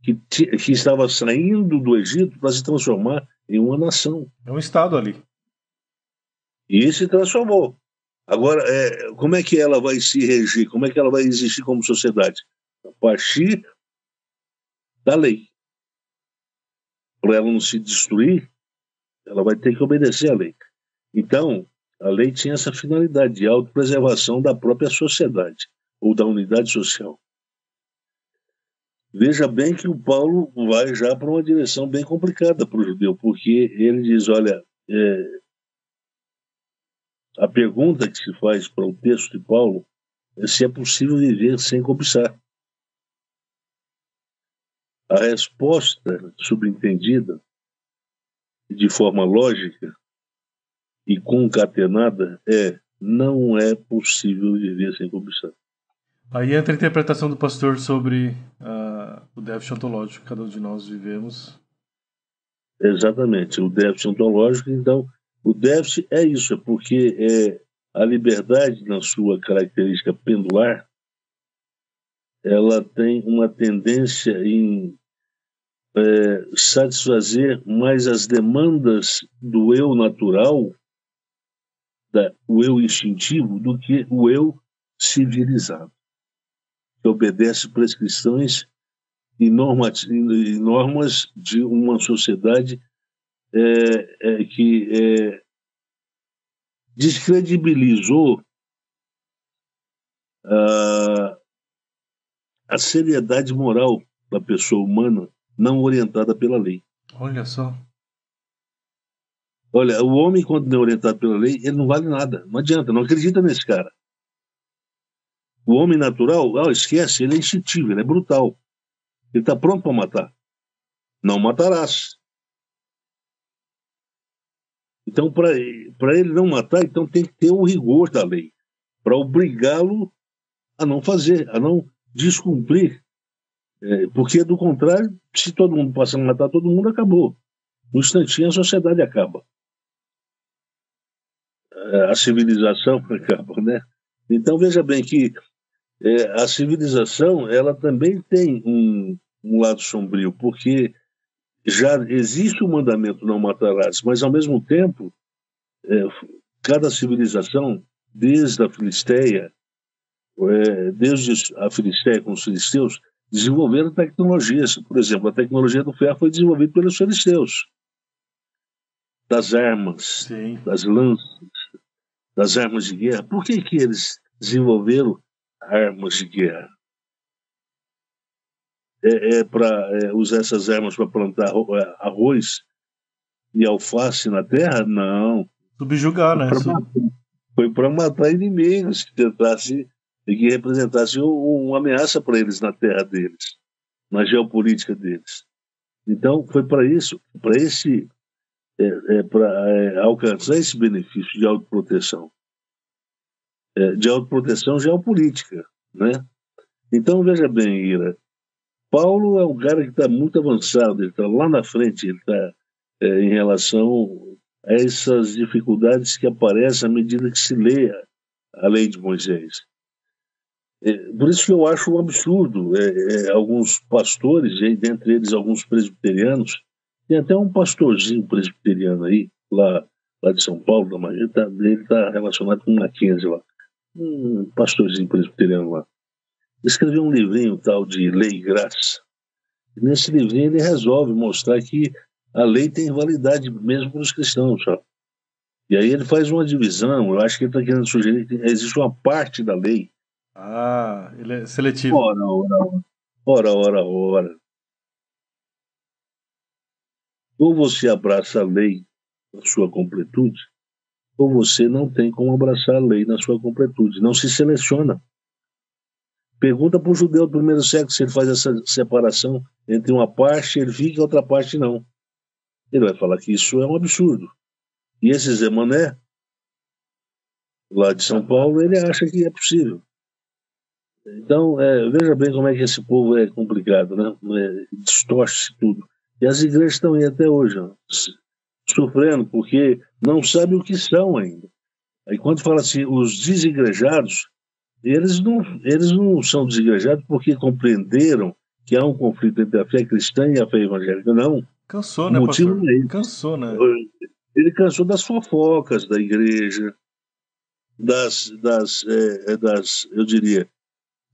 que estava saindo do Egito para se transformar em uma nação. É um estado ali. E se transformou. Agora, como é que ela vai se reger? Como é que ela vai existir como sociedade? A partir da lei. Para ela não se destruir, ela vai ter que obedecer à lei. Então, a lei tinha essa finalidade de autopreservação da própria sociedade, ou da unidade social. Veja bem que o Paulo vai já para uma direção bem complicada para o judeu, porque ele diz, olha, a pergunta que se faz para o texto de Paulo é se é possível viver sem cobiçar. A resposta subentendida, de forma lógica e concatenada, não é possível viver sem cobiçar. Aí entra a interpretação do pastor sobre o déficit ontológico que cada um de nós vivemos. Exatamente, o déficit ontológico. Então, o déficit é isso, é porque a liberdade, na sua característica pendular, ela tem uma tendência em satisfazer mais as demandas do eu natural, o eu instintivo, do que o eu civilizado, que obedece prescrições e normas de uma sociedade que descredibilizou a seriedade moral da pessoa humana não orientada pela lei. Olha só. Olha, o homem, quando não é orientado pela lei, ele não vale nada. Não adianta, não acredita nesse cara. O homem natural, esquece, ele é instintivo, ele é brutal. Ele está pronto para matar. Não matarás. Então, para ele não matar, então tem que ter o rigor da lei, para obrigá-lo a não fazer, a não descumprir. Porque, do contrário, se todo mundo passa a matar todo mundo, acabou. No instantinho, a sociedade acaba. A civilização acaba, né? Então, veja bem que a civilização, ela também tem um lado sombrio, porque já existe o mandamento não matarás, mas, ao mesmo tempo, cada civilização, desde a Filisteia, com os filisteus, desenvolveram tecnologias. Por exemplo, a tecnologia do ferro foi desenvolvida pelos filisteus. Das armas, Sim. das lanças, das armas de guerra. Por que eles desenvolveram armas de guerra? Para usar essas armas para plantar arroz e alface na terra? Não. Subjugar, né? Foi para matar inimigos que representasse uma ameaça para eles na terra deles, na geopolítica deles. Então, foi para isso, para alcançar esse benefício de autoproteção geopolítica, né? Então, veja bem, Ira, Paulo é um cara que está muito avançado, ele está lá na frente, ele está em relação a essas dificuldades que aparecem à medida que se lê a lei de Moisés. Por isso que eu acho um absurdo alguns pastores, dentre eles alguns presbiterianos, tem até um pastorzinho presbiteriano aí, lá de São Paulo, da Maria, ele está relacionado com o Mackenzie lá, um pastorzinho presbiteriano lá. Ele escreveu um livrinho tal de Lei e Graça. E nesse livrinho ele resolve mostrar que a lei tem validade mesmo para os cristãos, sabe? E aí ele faz uma divisão, eu acho que ele está querendo sugerir que existe uma parte da lei. Ele é seletivo. Ora. Ou você abraça a lei na sua completude, ou você não tem como abraçar a lei na sua completude. Não se seleciona. Pergunta para o judeu do primeiro século se ele faz essa separação entre uma parte, ele fica e outra parte não. Ele vai falar que isso é um absurdo. E esse Zé Mané, lá de São Paulo, ele acha que é possível. Então, veja bem como é que esse povo é complicado, né? Distorce tudo. E as igrejas estão aí até hoje, ó, sofrendo, porque não sabem o que são ainda. Aí quando fala assim, os desigrejados, eles não são desigrejados porque compreenderam que há um conflito entre a fé cristã e a fé evangélica, não. Cansou, O né, motivo pastor? não é esse. Cansou, né? Ele cansou das fofocas da igreja, eu diria,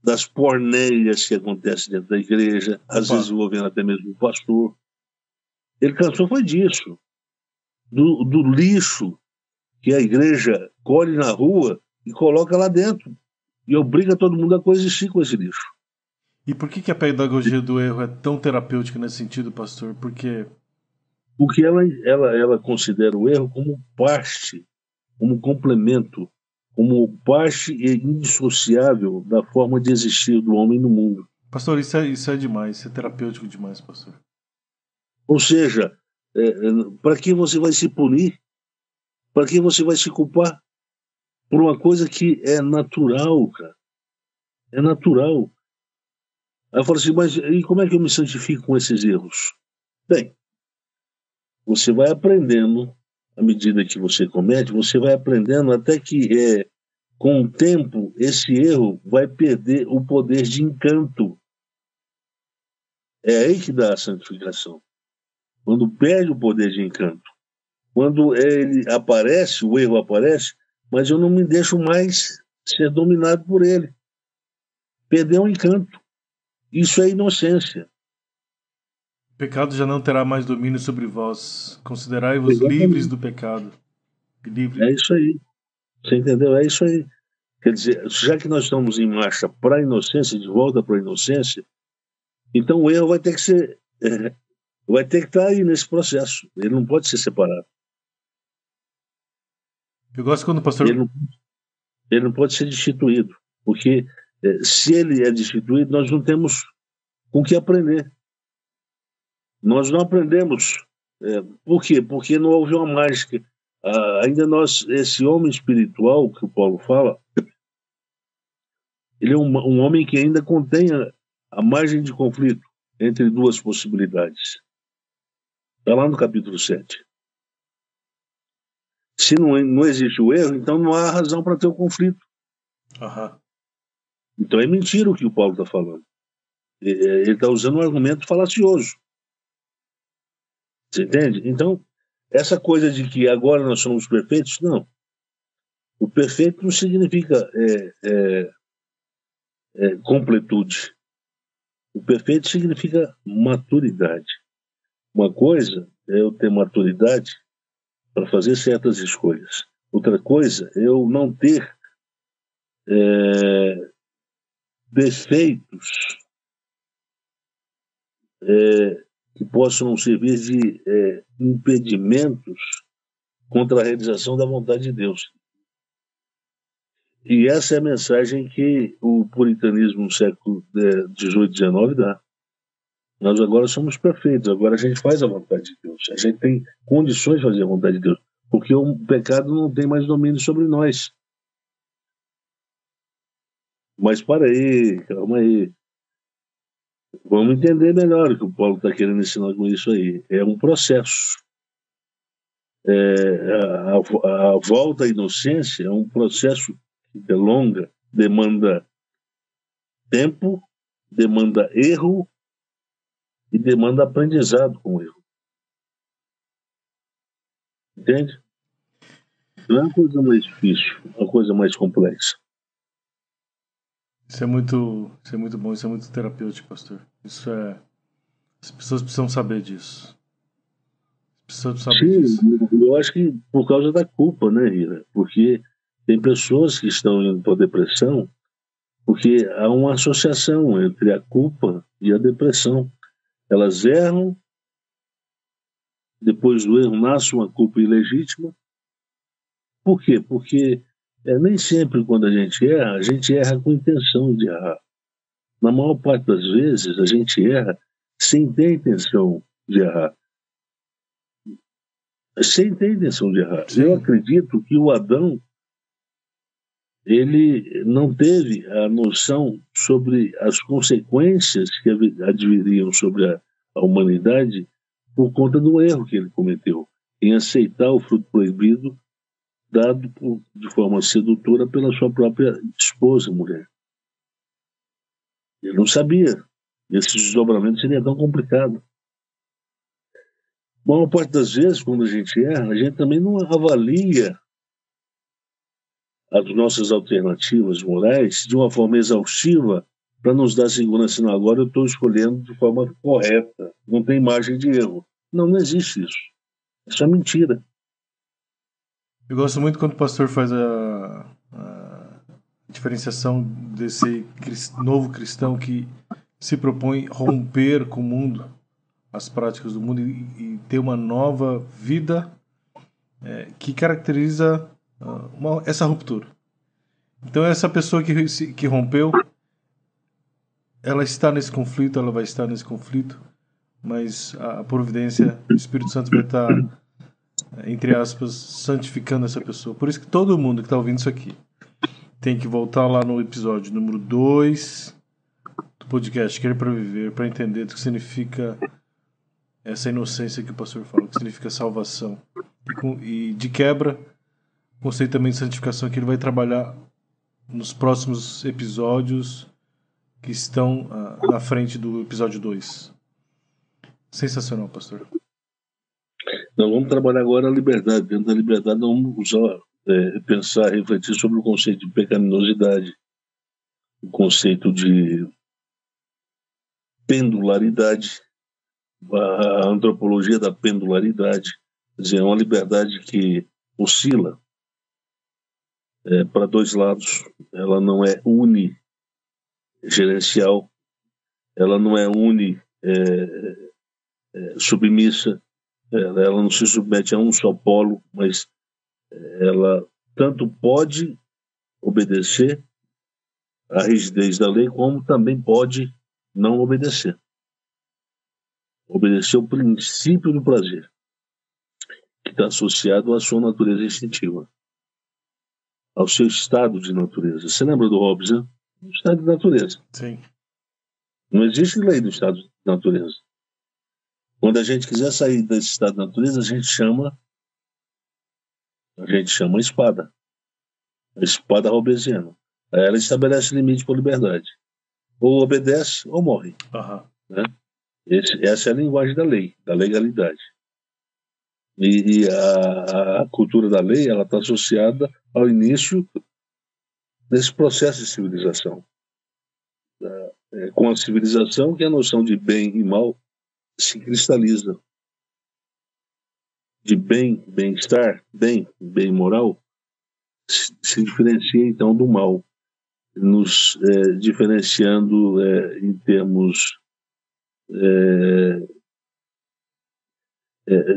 das porneias que acontecem dentro da igreja, às vezes envolvendo até mesmo o pastor. Ele cansou foi disso, do lixo que a igreja colhe na rua e coloca lá dentro, e obriga todo mundo a coexistir com esse lixo. E por que a pedagogia do erro é tão terapêutica nesse sentido, pastor? Porque ela considera o erro como parte, como complemento, como parte indissociável da forma de existir do homem no mundo. Pastor, isso é demais, isso é terapêutico demais, pastor. Ou seja, para que você vai se punir? Para que você vai se culpar por uma coisa que é natural, cara? É natural. Aí eu falo assim, mas e como é que eu me santifico com esses erros? Bem, você vai aprendendo, à medida que você comete, você vai aprendendo até que, com o tempo, esse erro vai perder o poder de encanto. É aí que dá a santificação. Quando perde o poder de encanto. Quando ele aparece, o erro aparece, mas eu não me deixo mais ser dominado por ele. Perdeu o encanto. Isso é inocência. O pecado já não terá mais domínio sobre vós. Considerai-vos Exatamente. livres do pecado. Livre. É isso aí. Você entendeu? É isso aí. Quer dizer, já que nós estamos em marcha para a inocência, de volta para a inocência, então o erro vai ter que ser, vai ter que estar aí nesse processo. Ele não pode ser separado. Eu gosto quando o pastor... Ele não pode ser destituído, porque se ele é destituído, nós não temos com que aprender. Nós não aprendemos. Por quê? Porque não houve uma mágica. Ainda esse homem espiritual que o Paulo fala, ele é um homem que ainda contém a margem de conflito entre duas possibilidades. Está lá no capítulo 7. Se não existe o erro, então não há razão para ter o conflito. Uhum. Então é mentira o que o Paulo está falando. Ele está usando um argumento falacioso. Você entende? Então, essa coisa de que agora nós somos perfeitos, não. O perfeito não significa completude. O perfeito significa maturidade. Uma coisa é eu ter maturidade para fazer certas escolhas. Outra coisa é eu não ter defeitos que possam servir de impedimentos contra a realização da vontade de Deus. E essa é a mensagem que o puritanismo no século XVIII, XIX dá. Nós agora somos perfeitos, agora a gente faz a vontade de Deus, a gente tem condições de fazer a vontade de Deus, porque o pecado não tem mais domínio sobre nós. Mas para aí, calma aí. Vamos entender melhor o que o Paulo está querendo ensinar com isso aí. É um processo. A volta à inocência é um processo que delonga, demanda tempo, demanda erro e demanda aprendizado com o erro. Entende? Não é uma coisa mais difícil, é uma coisa mais complexa. Isso é muito bom, isso é muito terapêutico, pastor. As pessoas precisam saber disso. Sim, eu acho que por causa da culpa, né, Rira? Porque tem pessoas que estão indo para a depressão porque há uma associação entre a culpa e a depressão. Elas erram depois do erro nasce uma culpa ilegítima. Por quê? Porque nem sempre quando a gente erra com intenção de errar. Na maior parte das vezes, a gente erra sem ter intenção de errar. Sem ter intenção de errar. Sim. Eu acredito que o Adão, ele não teve a noção sobre as consequências que adviriam sobre a humanidade por conta do erro que ele cometeu em aceitar o fruto proibido dado de forma sedutora pela sua própria esposa, mulher. Ele não sabia. Esse desdobramento seria tão complicado. A maior parte das vezes, quando a gente erra, a gente também não avalia as nossas alternativas morais de uma forma exaustiva para nos dar segurança. Não, agora eu estou escolhendo de forma correta, não tem margem de erro. Não, não existe isso. Isso é mentira. Eu gosto muito quando o pastor faz a diferenciação desse novo cristão que se propõe romper com o mundo, as práticas do mundo e ter uma nova vida que caracteriza essa ruptura. Então essa pessoa que rompeu, ela está nesse conflito, ela vai estar nesse conflito, mas a providência, o Espírito Santo vai estar, entre aspas, santificando essa pessoa. Por isso que todo mundo que está ouvindo isso aqui tem que voltar lá no episódio número 2 do podcast Querer para Viver, para entender o que significa essa inocência que o pastor fala, o que significa salvação. E de quebra, o conceito também de santificação que ele vai trabalhar nos próximos episódios que estão na frente do episódio 2. Sensacional, pastor. Nós vamos trabalhar agora a liberdade. Dentro da liberdade, nós vamos usar, pensar, refletir sobre o conceito de pecaminosidade, o conceito de pendularidade, a antropologia da pendularidade, quer dizer, é uma liberdade que oscila para dois lados, ela não é unigerencial, ela não é submissa, ela não se submete a um só polo, mas ela tanto pode obedecer à rigidez da lei, como também pode não obedecer. Obedecer o princípio do prazer, que está associado à sua natureza instintiva, ao seu estado de natureza. Você lembra do Hobbes, né? O estado de natureza. Sim. Não existe lei do estado de natureza. Quando a gente quiser sair desse estado de natureza, a gente chama a espada. A espada hobbesiana. Ela estabelece limite para a liberdade. Ou obedece ou morre. Uhum. Né? Essa é a linguagem da lei, da legalidade. E a cultura da lei, ela está associada ao início desse processo de civilização. Com a civilização que a noção de bem e mal se cristaliza. De bem-estar, bem moral, se diferencia então do mal, nos diferenciando em termos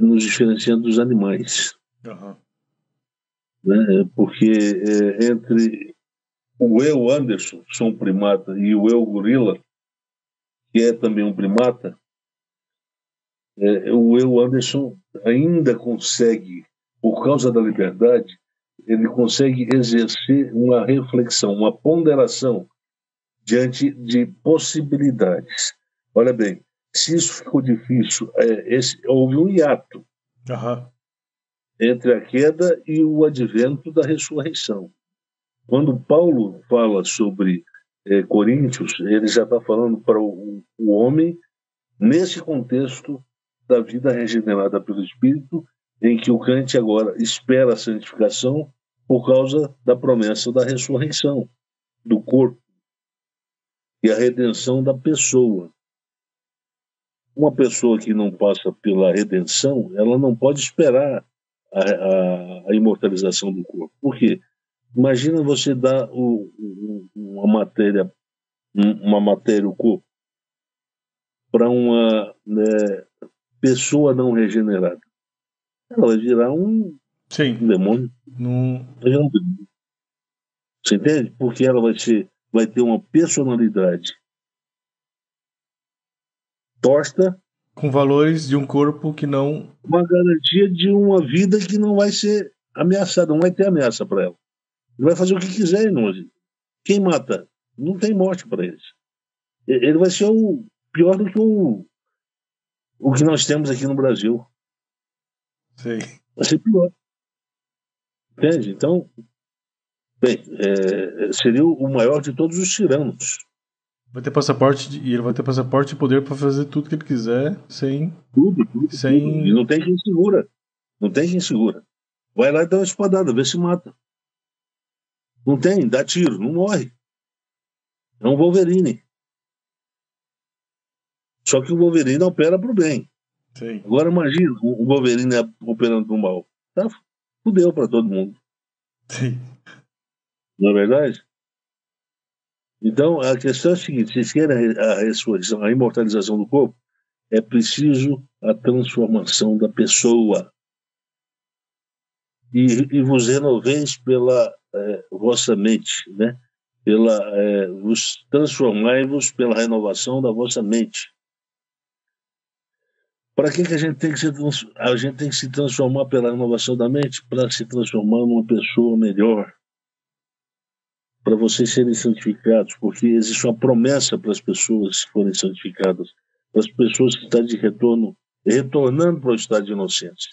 nos diferenciando dos animais. Uhum. Né? Porque entre o eu Anderson, sou um primata, e o eu gorila, que é também um primata, o eu Anderson ainda consegue, por causa da liberdade, ele consegue exercer uma reflexão, uma ponderação diante de possibilidades. Olha bem, se isso ficou difícil, houve um hiato entre a queda e o advento da ressurreição. Quando Paulo fala sobre Coríntios, ele já está falando para o homem nesse contexto da vida regenerada pelo Espírito, em que o crente agora espera a santificação por causa da promessa da ressurreição do corpo e a redenção da pessoa. Uma pessoa que não passa pela redenção, ela não pode esperar a imortalização do corpo. Por quê? Imagina você dar uma matéria, o corpo, para uma pessoa não regenerada. ela vai virar um Sim. demônio. Não... Vai virar um demônio. Você entende? Porque ela vai ter uma personalidade torta, Com valores de um corpo que não... uma garantia de uma vida que não vai ser ameaçada, não vai ter ameaça para ela. Ele vai fazer o que quiser, irmão. Quem mata? Não tem morte para eles. Ele vai ser o pior do que o que nós temos aqui no Brasil. Sei. Vai ser pior. Entende? Então, bem, seria o maior de todos os tiranos. Vai ter passaporte e ele vai ter passaporte e poder para fazer tudo que ele quiser sem... Tudo. Sem... E não tem quem segura. Não tem quem segura. Vai lá e dá uma espadada, vê se mata. Não tem, dá tiro, não morre. É um Wolverine. Só que o Wolverine opera pro bem. Sim. Agora imagina o Wolverine operando pro mal. Tá? Fudeu para todo mundo. Sim. Não é verdade? Então, a questão é a seguinte: vocês querem a ressurreição, a imortalização do corpo? É preciso a transformação da pessoa. E vos renoveis pela vossa mente, né? Vos transformai-vos pela renovação da vossa mente. Para que a gente tem que a gente tem que se transformar pela renovação da mente? Para se transformar numa pessoa melhor. Para vocês serem santificados, porque existe uma promessa para as pessoas que forem santificadas, para as pessoas que estão de retornando para o estado de inocência.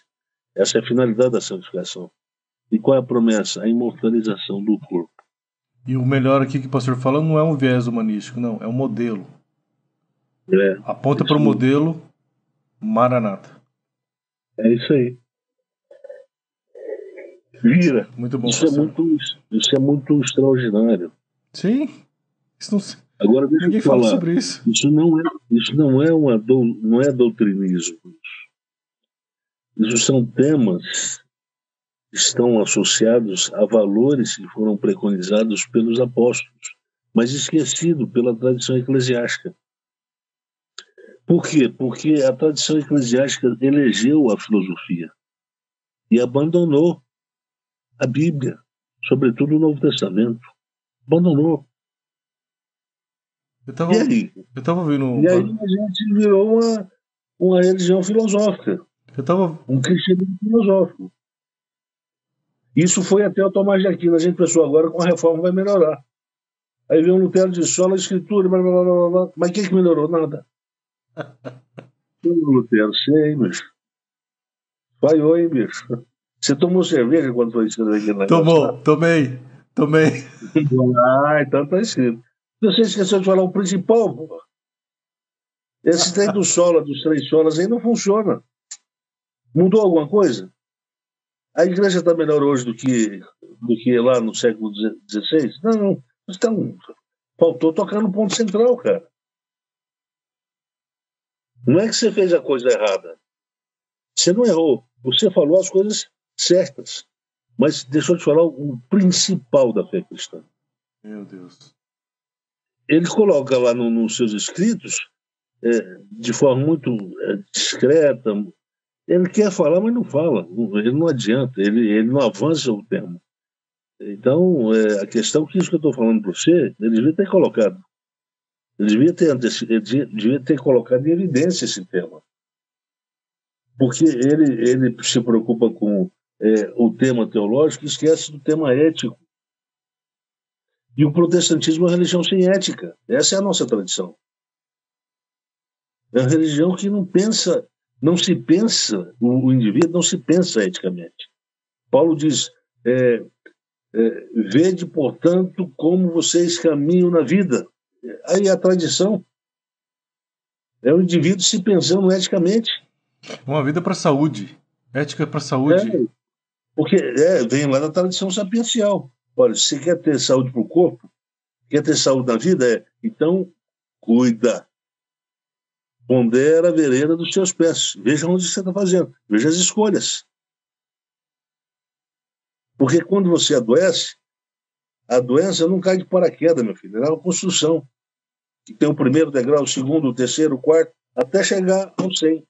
Essa é a finalidade da santificação. E qual é a promessa? A imortalização do corpo. E o melhor aqui que o pastor fala não é um viés humanístico, não, é um modelo. Aponta para o modelo Maranata. É isso aí. Vira. Muito bom, Isso é muito extraordinário. Sim. Isso não... Agora deixa Ninguém eu falar. fala sobre isso. Isso não é doutrinismo. Isso são temas que estão associados a valores que foram preconizados pelos apóstolos, mas esquecido pela tradição eclesiástica. Por quê? Porque a tradição eclesiástica elegeu a filosofia e abandonou a Bíblia, sobretudo o Novo Testamento. Abandonou. Eu tava ouvindo... E aí a gente virou uma religião filosófica. Um cristianismo filosófico. Isso foi até o Tomás de Aquino. A gente pensou, agora com a reforma vai melhorar. Aí veio um Lutero de sola, a escritura, blá, blá, blá, blá. Mas o que melhorou? Nada. Lutero, sei, bicho. Falhou, hein, bicho. Você tomou cerveja quando foi escrito aqui na Tomei. Então tá escrito. Você esqueceu de falar o principal, pô. Esse trem do sola, dos 3 solas aí não funciona. Mudou alguma coisa? A igreja está melhor hoje do que lá no século XVI? Não. Então, faltou tocar no ponto central, cara. Não é que você fez a coisa errada. Você não errou. Você falou as coisas certas. Mas deixou de falar o principal da fé cristã. Meu Deus. Ele coloca lá nos seus escritos, de forma muito discreta. Ele quer falar, mas não fala. Ele não adianta. Ele não avança o tema. Então, a questão que isso que eu estou falando para você, ele devia ter colocado. Ele devia ter colocado em evidência esse tema. Porque ele se preocupa com o tema teológico e esquece do tema ético. E o protestantismo é uma religião sem ética. Essa é a nossa tradição. É uma religião que não se pensa, o indivíduo não se pensa eticamente. Paulo diz, vede, portanto, como vocês caminham na vida. Aí a tradição é o indivíduo se pensando eticamente. Uma vida para a saúde. Ética para a saúde. Porque vem lá da tradição sapiencial. Olha, se você quer ter saúde para o corpo, quer ter saúde na vida, então cuida. Pondera a vereda dos seus pés. Veja onde você está fazendo. Veja as escolhas. Porque quando você adoece, a doença não cai de paraquedas, meu filho. É uma construção. Que tem o primeiro degrau, o segundo, o terceiro, o quarto, até chegar ao 100.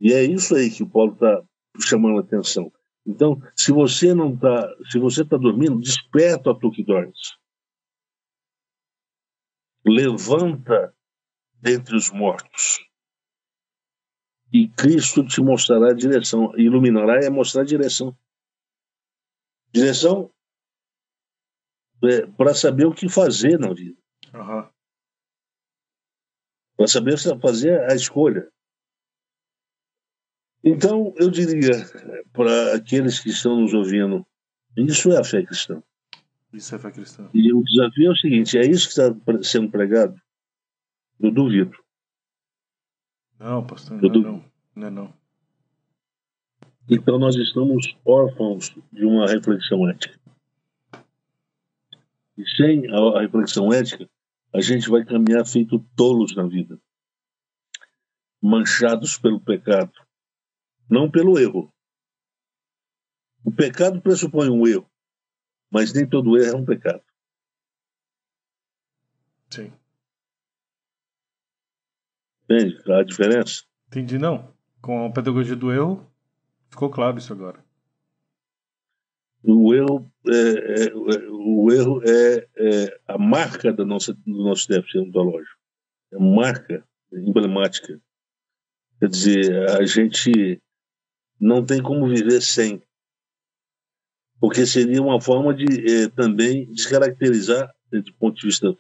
E é isso aí que o Paulo está chamando a atenção. Então, se você está dormindo, desperta a tu que dormes. Levanta dentre os mortos. E Cristo te mostrará a direção. Iluminará é mostrar a direção. Direção para saber o que fazer na vida. Uhum. Para saber fazer a escolha. Então, eu diria para aqueles que estão nos ouvindo, isso é a fé cristã. Isso é fé cristã. E o desafio é o seguinte, é isso que está sendo pregado? Eu duvido. Não, pastor, não. Então nós estamos órfãos de uma reflexão ética. E sem a reflexão ética, a gente vai caminhar feito tolos na vida. Manchados pelo pecado. Não pelo erro. O pecado pressupõe um erro, mas nem todo erro é um pecado. Sim. Entende a diferença? Entendi, não. Com a pedagogia do erro, ficou claro isso agora. O erro é a marca do nosso déficit ontológico. É a marca emblemática. Quer dizer, a gente não tem como viver sem. Porque seria uma forma de também descaracterizar, do ponto de vista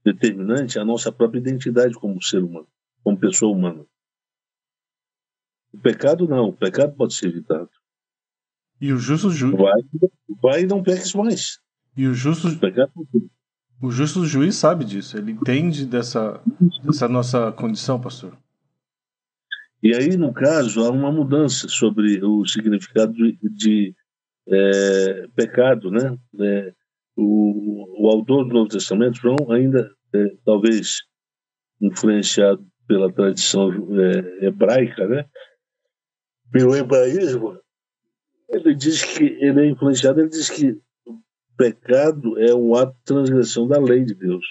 determinante, a nossa própria identidade como ser humano, como pessoa humana. O pecado não, o pecado pode ser evitado. E o justo juiz. Vai e não peques mais. E o justo juiz sabe disso, ele entende dessa nossa condição, pastor. E aí, no caso, há uma mudança sobre o significado de pecado, né? O autor do Novo Testamento, João, ainda talvez influenciado pela tradição hebraica, né? Pelo hebraísmo, ele diz que ele é influenciado, ele diz que o pecado é um ato de transgressão da lei de Deus.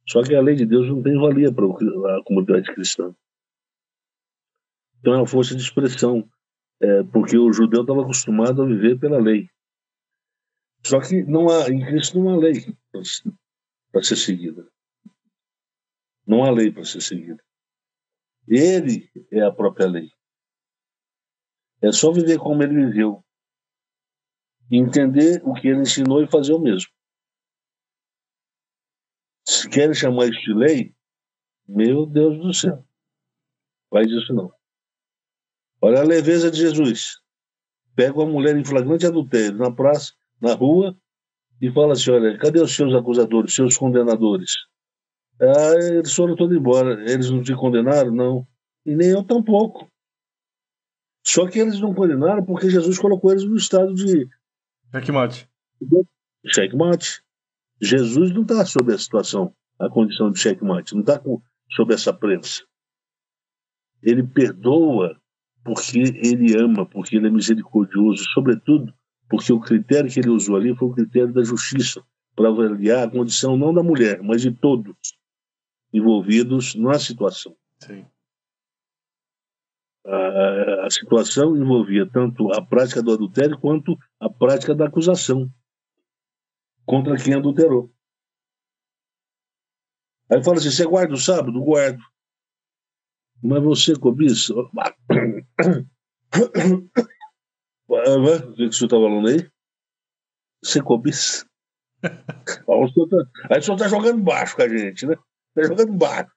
Só que a lei de Deus não tem valia para a comunidade cristã. Então é uma força de expressão, porque o judeu estava acostumado a viver pela lei. Só que em Cristo não há lei para ser seguida. Não há lei para ser seguida. Ele é a própria lei. É só viver como ele viveu. Entender o que ele ensinou e fazer o mesmo. Se querem chamar isso de lei, meu Deus do céu. Faz isso não. Olha a leveza de Jesus. Pega uma mulher em flagrante adultério na praça, na rua, e fala assim, olha, cadê os seus acusadores, seus condenadores? Eles foram todos embora. Eles não te condenaram? Não. E nem eu tampouco. Só que eles não condenaram porque Jesus colocou eles no estado de... Checkmate. Checkmate. Jesus não está sob a situação, a condição de checkmate. Não está sob essa prensa. Ele perdoa porque ele ama, porque ele é misericordioso, sobretudo porque o critério que ele usou ali foi o critério da justiça, para avaliar a condição não da mulher, mas de todos envolvidos na situação. Sim. A situação envolvia tanto a prática do adultério quanto a prática da acusação contra quem adulterou. Aí fala assim, você guarda o sábado? Guardo. Mas você cobiça? O que o senhor está falando aí? Você cobiça? Aí o senhor está jogando baixo com a gente, né? Está jogando baixo.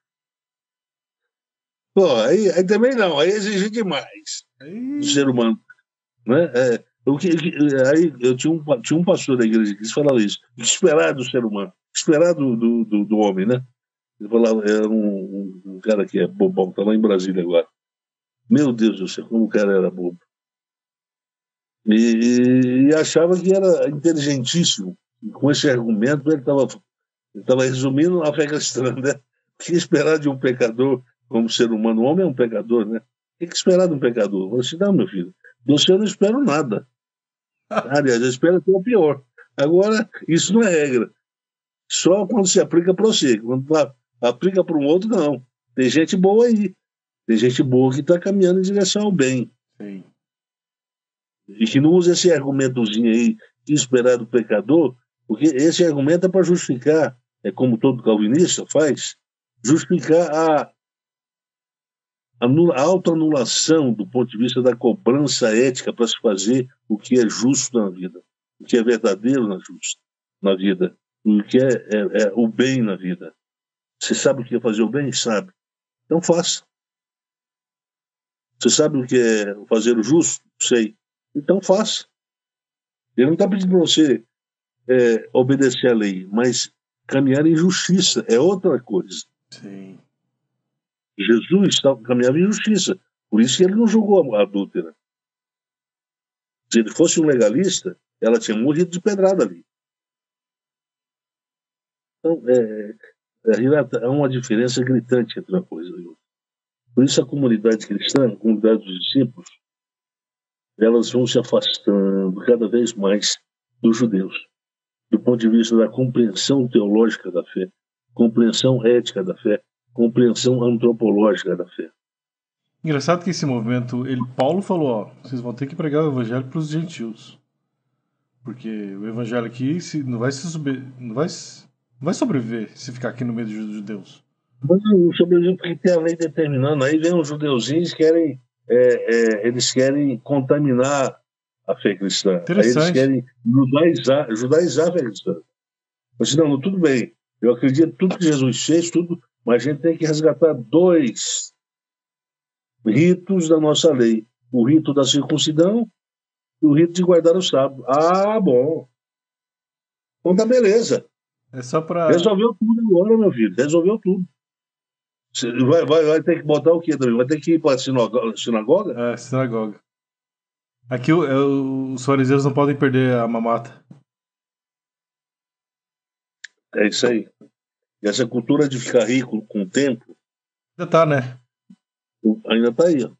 Pô, aí também não, aí exige demais do ser humano. Né? Aí eu tinha um pastor da igreja que falava isso. O que esperar do ser humano? O que esperar do homem, né? Ele falava, era um cara que é bobão, está lá em Brasília agora. Meu Deus do céu, como o cara era bobo. E achava que era inteligentíssimo. E com esse argumento ele estava resumindo a fé cristã, né? O que esperar de um pecador como ser humano? O homem é um pecador, né? O que esperar de um pecador? Eu falei assim, não, meu filho, do senhor eu não espero nada. Aliás, eu espero até o pior. Agora, isso não é regra. Só quando se aplica para você. Quando aplica para um outro, não. Tem gente boa aí. Tem gente boa que está caminhando em direção ao bem. Sim. E que não usa esse argumentozinho aí, que esperar do pecador, porque esse argumento é para justificar, é como todo calvinista faz, justificar a autoanulação do ponto de vista da cobrança ética para se fazer o que é justo na vida, o que é verdadeiro na vida, o que é o bem na vida. Você sabe o que é fazer o bem? Sabe. Então faça. Você sabe o que é fazer o justo? Sei. Então faça. Ele não está pedindo para você obedecer à lei, mas caminhar em justiça é outra coisa. Sim. Jesus caminhava em justiça. Por isso que ele não julgou a adúltera. Se ele fosse um legalista, ela tinha morrido de pedrada ali. Então, há uma diferença gritante entre uma coisa e outra. Por isso a comunidade cristã, a comunidade dos discípulos, elas vão se afastando cada vez mais dos judeus, do ponto de vista da compreensão teológica da fé, compreensão ética da fé, compreensão antropológica da fé. Engraçado que esse movimento, Paulo falou, ó, vocês vão ter que pregar o evangelho para os gentios. Porque o evangelho aqui não vai sobreviver se ficar aqui no meio dos judeus. Não sobrevive porque tem a lei determinando. Aí vem os judeuzinhos que eles querem contaminar a fé cristã. Aí eles querem judaizar a fé cristã. Mas não, tudo bem. Eu acredito em tudo que Jesus fez, tudo, mas a gente tem que resgatar 2 ritos da nossa lei. O rito da circuncidão e o rito de guardar o sábado. Ah, bom. Então tá beleza. É só para... Resolveu tudo agora, meu filho. Resolveu tudo. Vai ter que botar o quê também? Vai ter que ir para a sinagoga? É, sinagoga. Aqui os fariseus não podem perder a mamata. É isso aí. E essa cultura de ficar rico com o tempo... Ainda tá, né? Ainda tá aí, ó.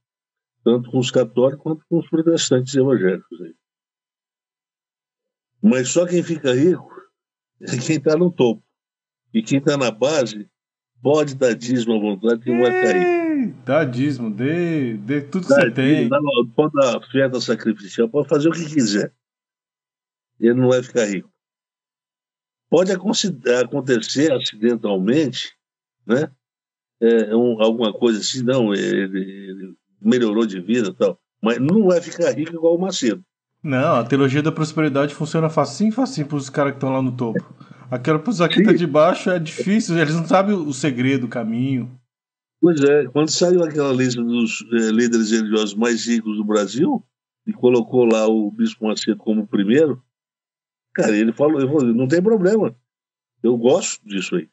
Tanto com os católicos quanto com os protestantes evangélicos. Aí. Mas só quem fica rico é quem está no topo. E quem está na base pode dar dízimo à vontade que não vai cair. Dá dízimo, dê tudo que você tem. Pode dar oferta sacrificial, pode fazer o que quiser. Ele não vai ficar rico. Pode acontecer acidentalmente, né? Alguma coisa assim, não, ele melhorou de vida e tal, mas não vai ficar rico igual o Macedo. Não, a teologia da prosperidade funciona facinho para os caras que estão lá no topo. Aquela pessoa que está de baixo é difícil, eles não sabem o segredo, o caminho. Pois é, quando saiu aquela lista dos líderes religiosos mais ricos do Brasil, e colocou lá o Bispo Macedo como primeiro, cara, ele falou, não tem problema, eu gosto disso aí.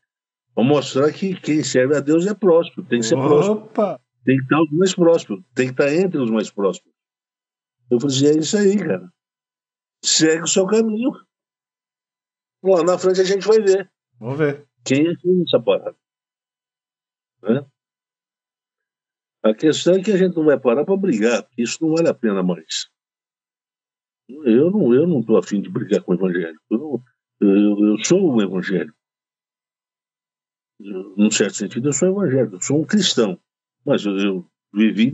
Para mostrar que quem serve a Deus é próspero, tem que ser próspero. Tem que estar os mais prósperos, tem que estar entre os mais prósperos. Eu falei assim, é isso aí, cara. Segue o seu caminho. Lá na frente a gente vai ver. Vamos ver. Quem é que fez essa parada? Né? A questão é que a gente não vai parar para brigar, porque isso não vale a pena mais. Eu não estou afim de brigar com o evangélico. Eu sou um evangélico. Num certo sentido, eu sou evangélico. Eu sou um cristão. Mas eu vivi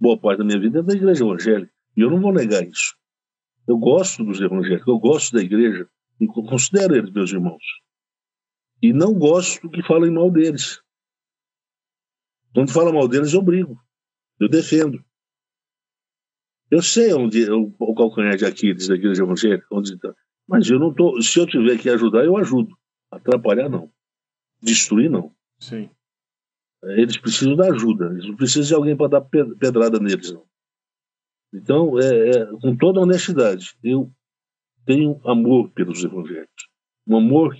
boa parte da minha vida da igreja evangélica. E eu não vou negar isso. Eu gosto dos evangélicos, eu gosto da igreja. E considero eles meus irmãos. E não gosto que falem mal deles. Quando fala mal deles, eu brigo. Eu defendo. Eu sei onde o calcanhar de Aquiles da igreja evangélica, onde está. Mas eu não tô. Se eu tiver que ajudar, eu ajudo. Atrapalhar, não. Destruir, não. Sim. Eles precisam da ajuda. Eles não precisam de alguém para dar pedrada neles, não. Então, com toda honestidade, eu tenho amor pelos evangélicos. Um amor.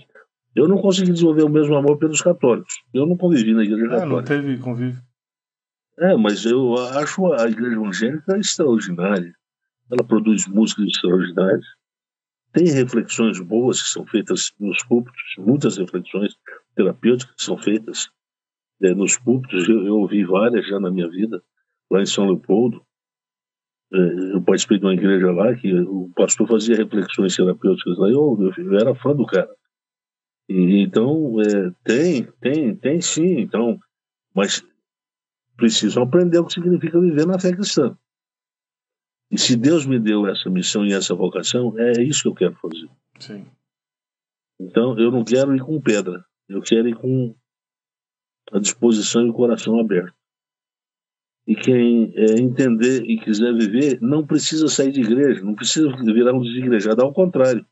Eu não consegui desenvolver o mesmo amor pelos católicos. Eu não convivi na igreja católica. Não teve convívio. Mas eu acho a igreja evangélica extraordinária. Ela produz músicas extraordinárias. Tem reflexões boas que são feitas nos púlpitos, muitas reflexões terapêuticas que são feitas nos púlpitos. Eu ouvi várias já na minha vida, lá em São Leopoldo. Eu participei de uma igreja lá que o pastor fazia reflexões terapêuticas lá. Eu era fã do cara. E, então, tem sim. Então, mas precisam aprender o que significa viver na fé cristã. E se Deus me deu essa missão e essa vocação, é isso que eu quero fazer. Sim. Então, eu não quero ir com pedra. Eu quero ir com a disposição e o coração aberto. E quem entender e quiser viver, não precisa sair de igreja, não precisa virar um desigrejado, ao contrário.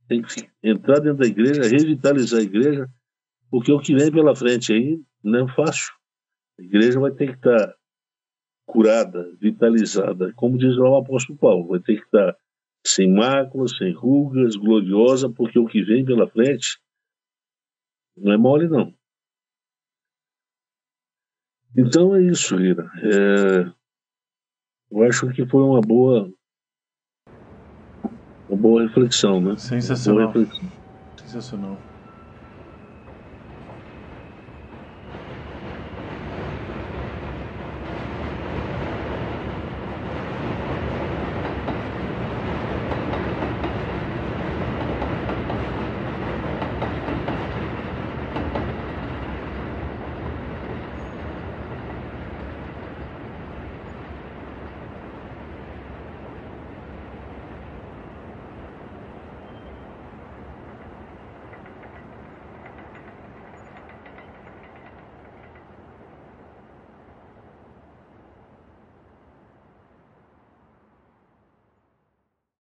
Tem que entrar dentro da igreja, revitalizar a igreja, porque o que vem pela frente aí não é fácil. A igreja vai ter que estar curada, vitalizada, como diz lá o apóstolo Paulo, vai ter que estar sem máculas, sem rugas, gloriosa, porque o que vem pela frente não é mole, não. Então é isso, Rira. Eu acho que foi uma boa reflexão, né? Sensacional. Uma boa reflexão. Sensacional.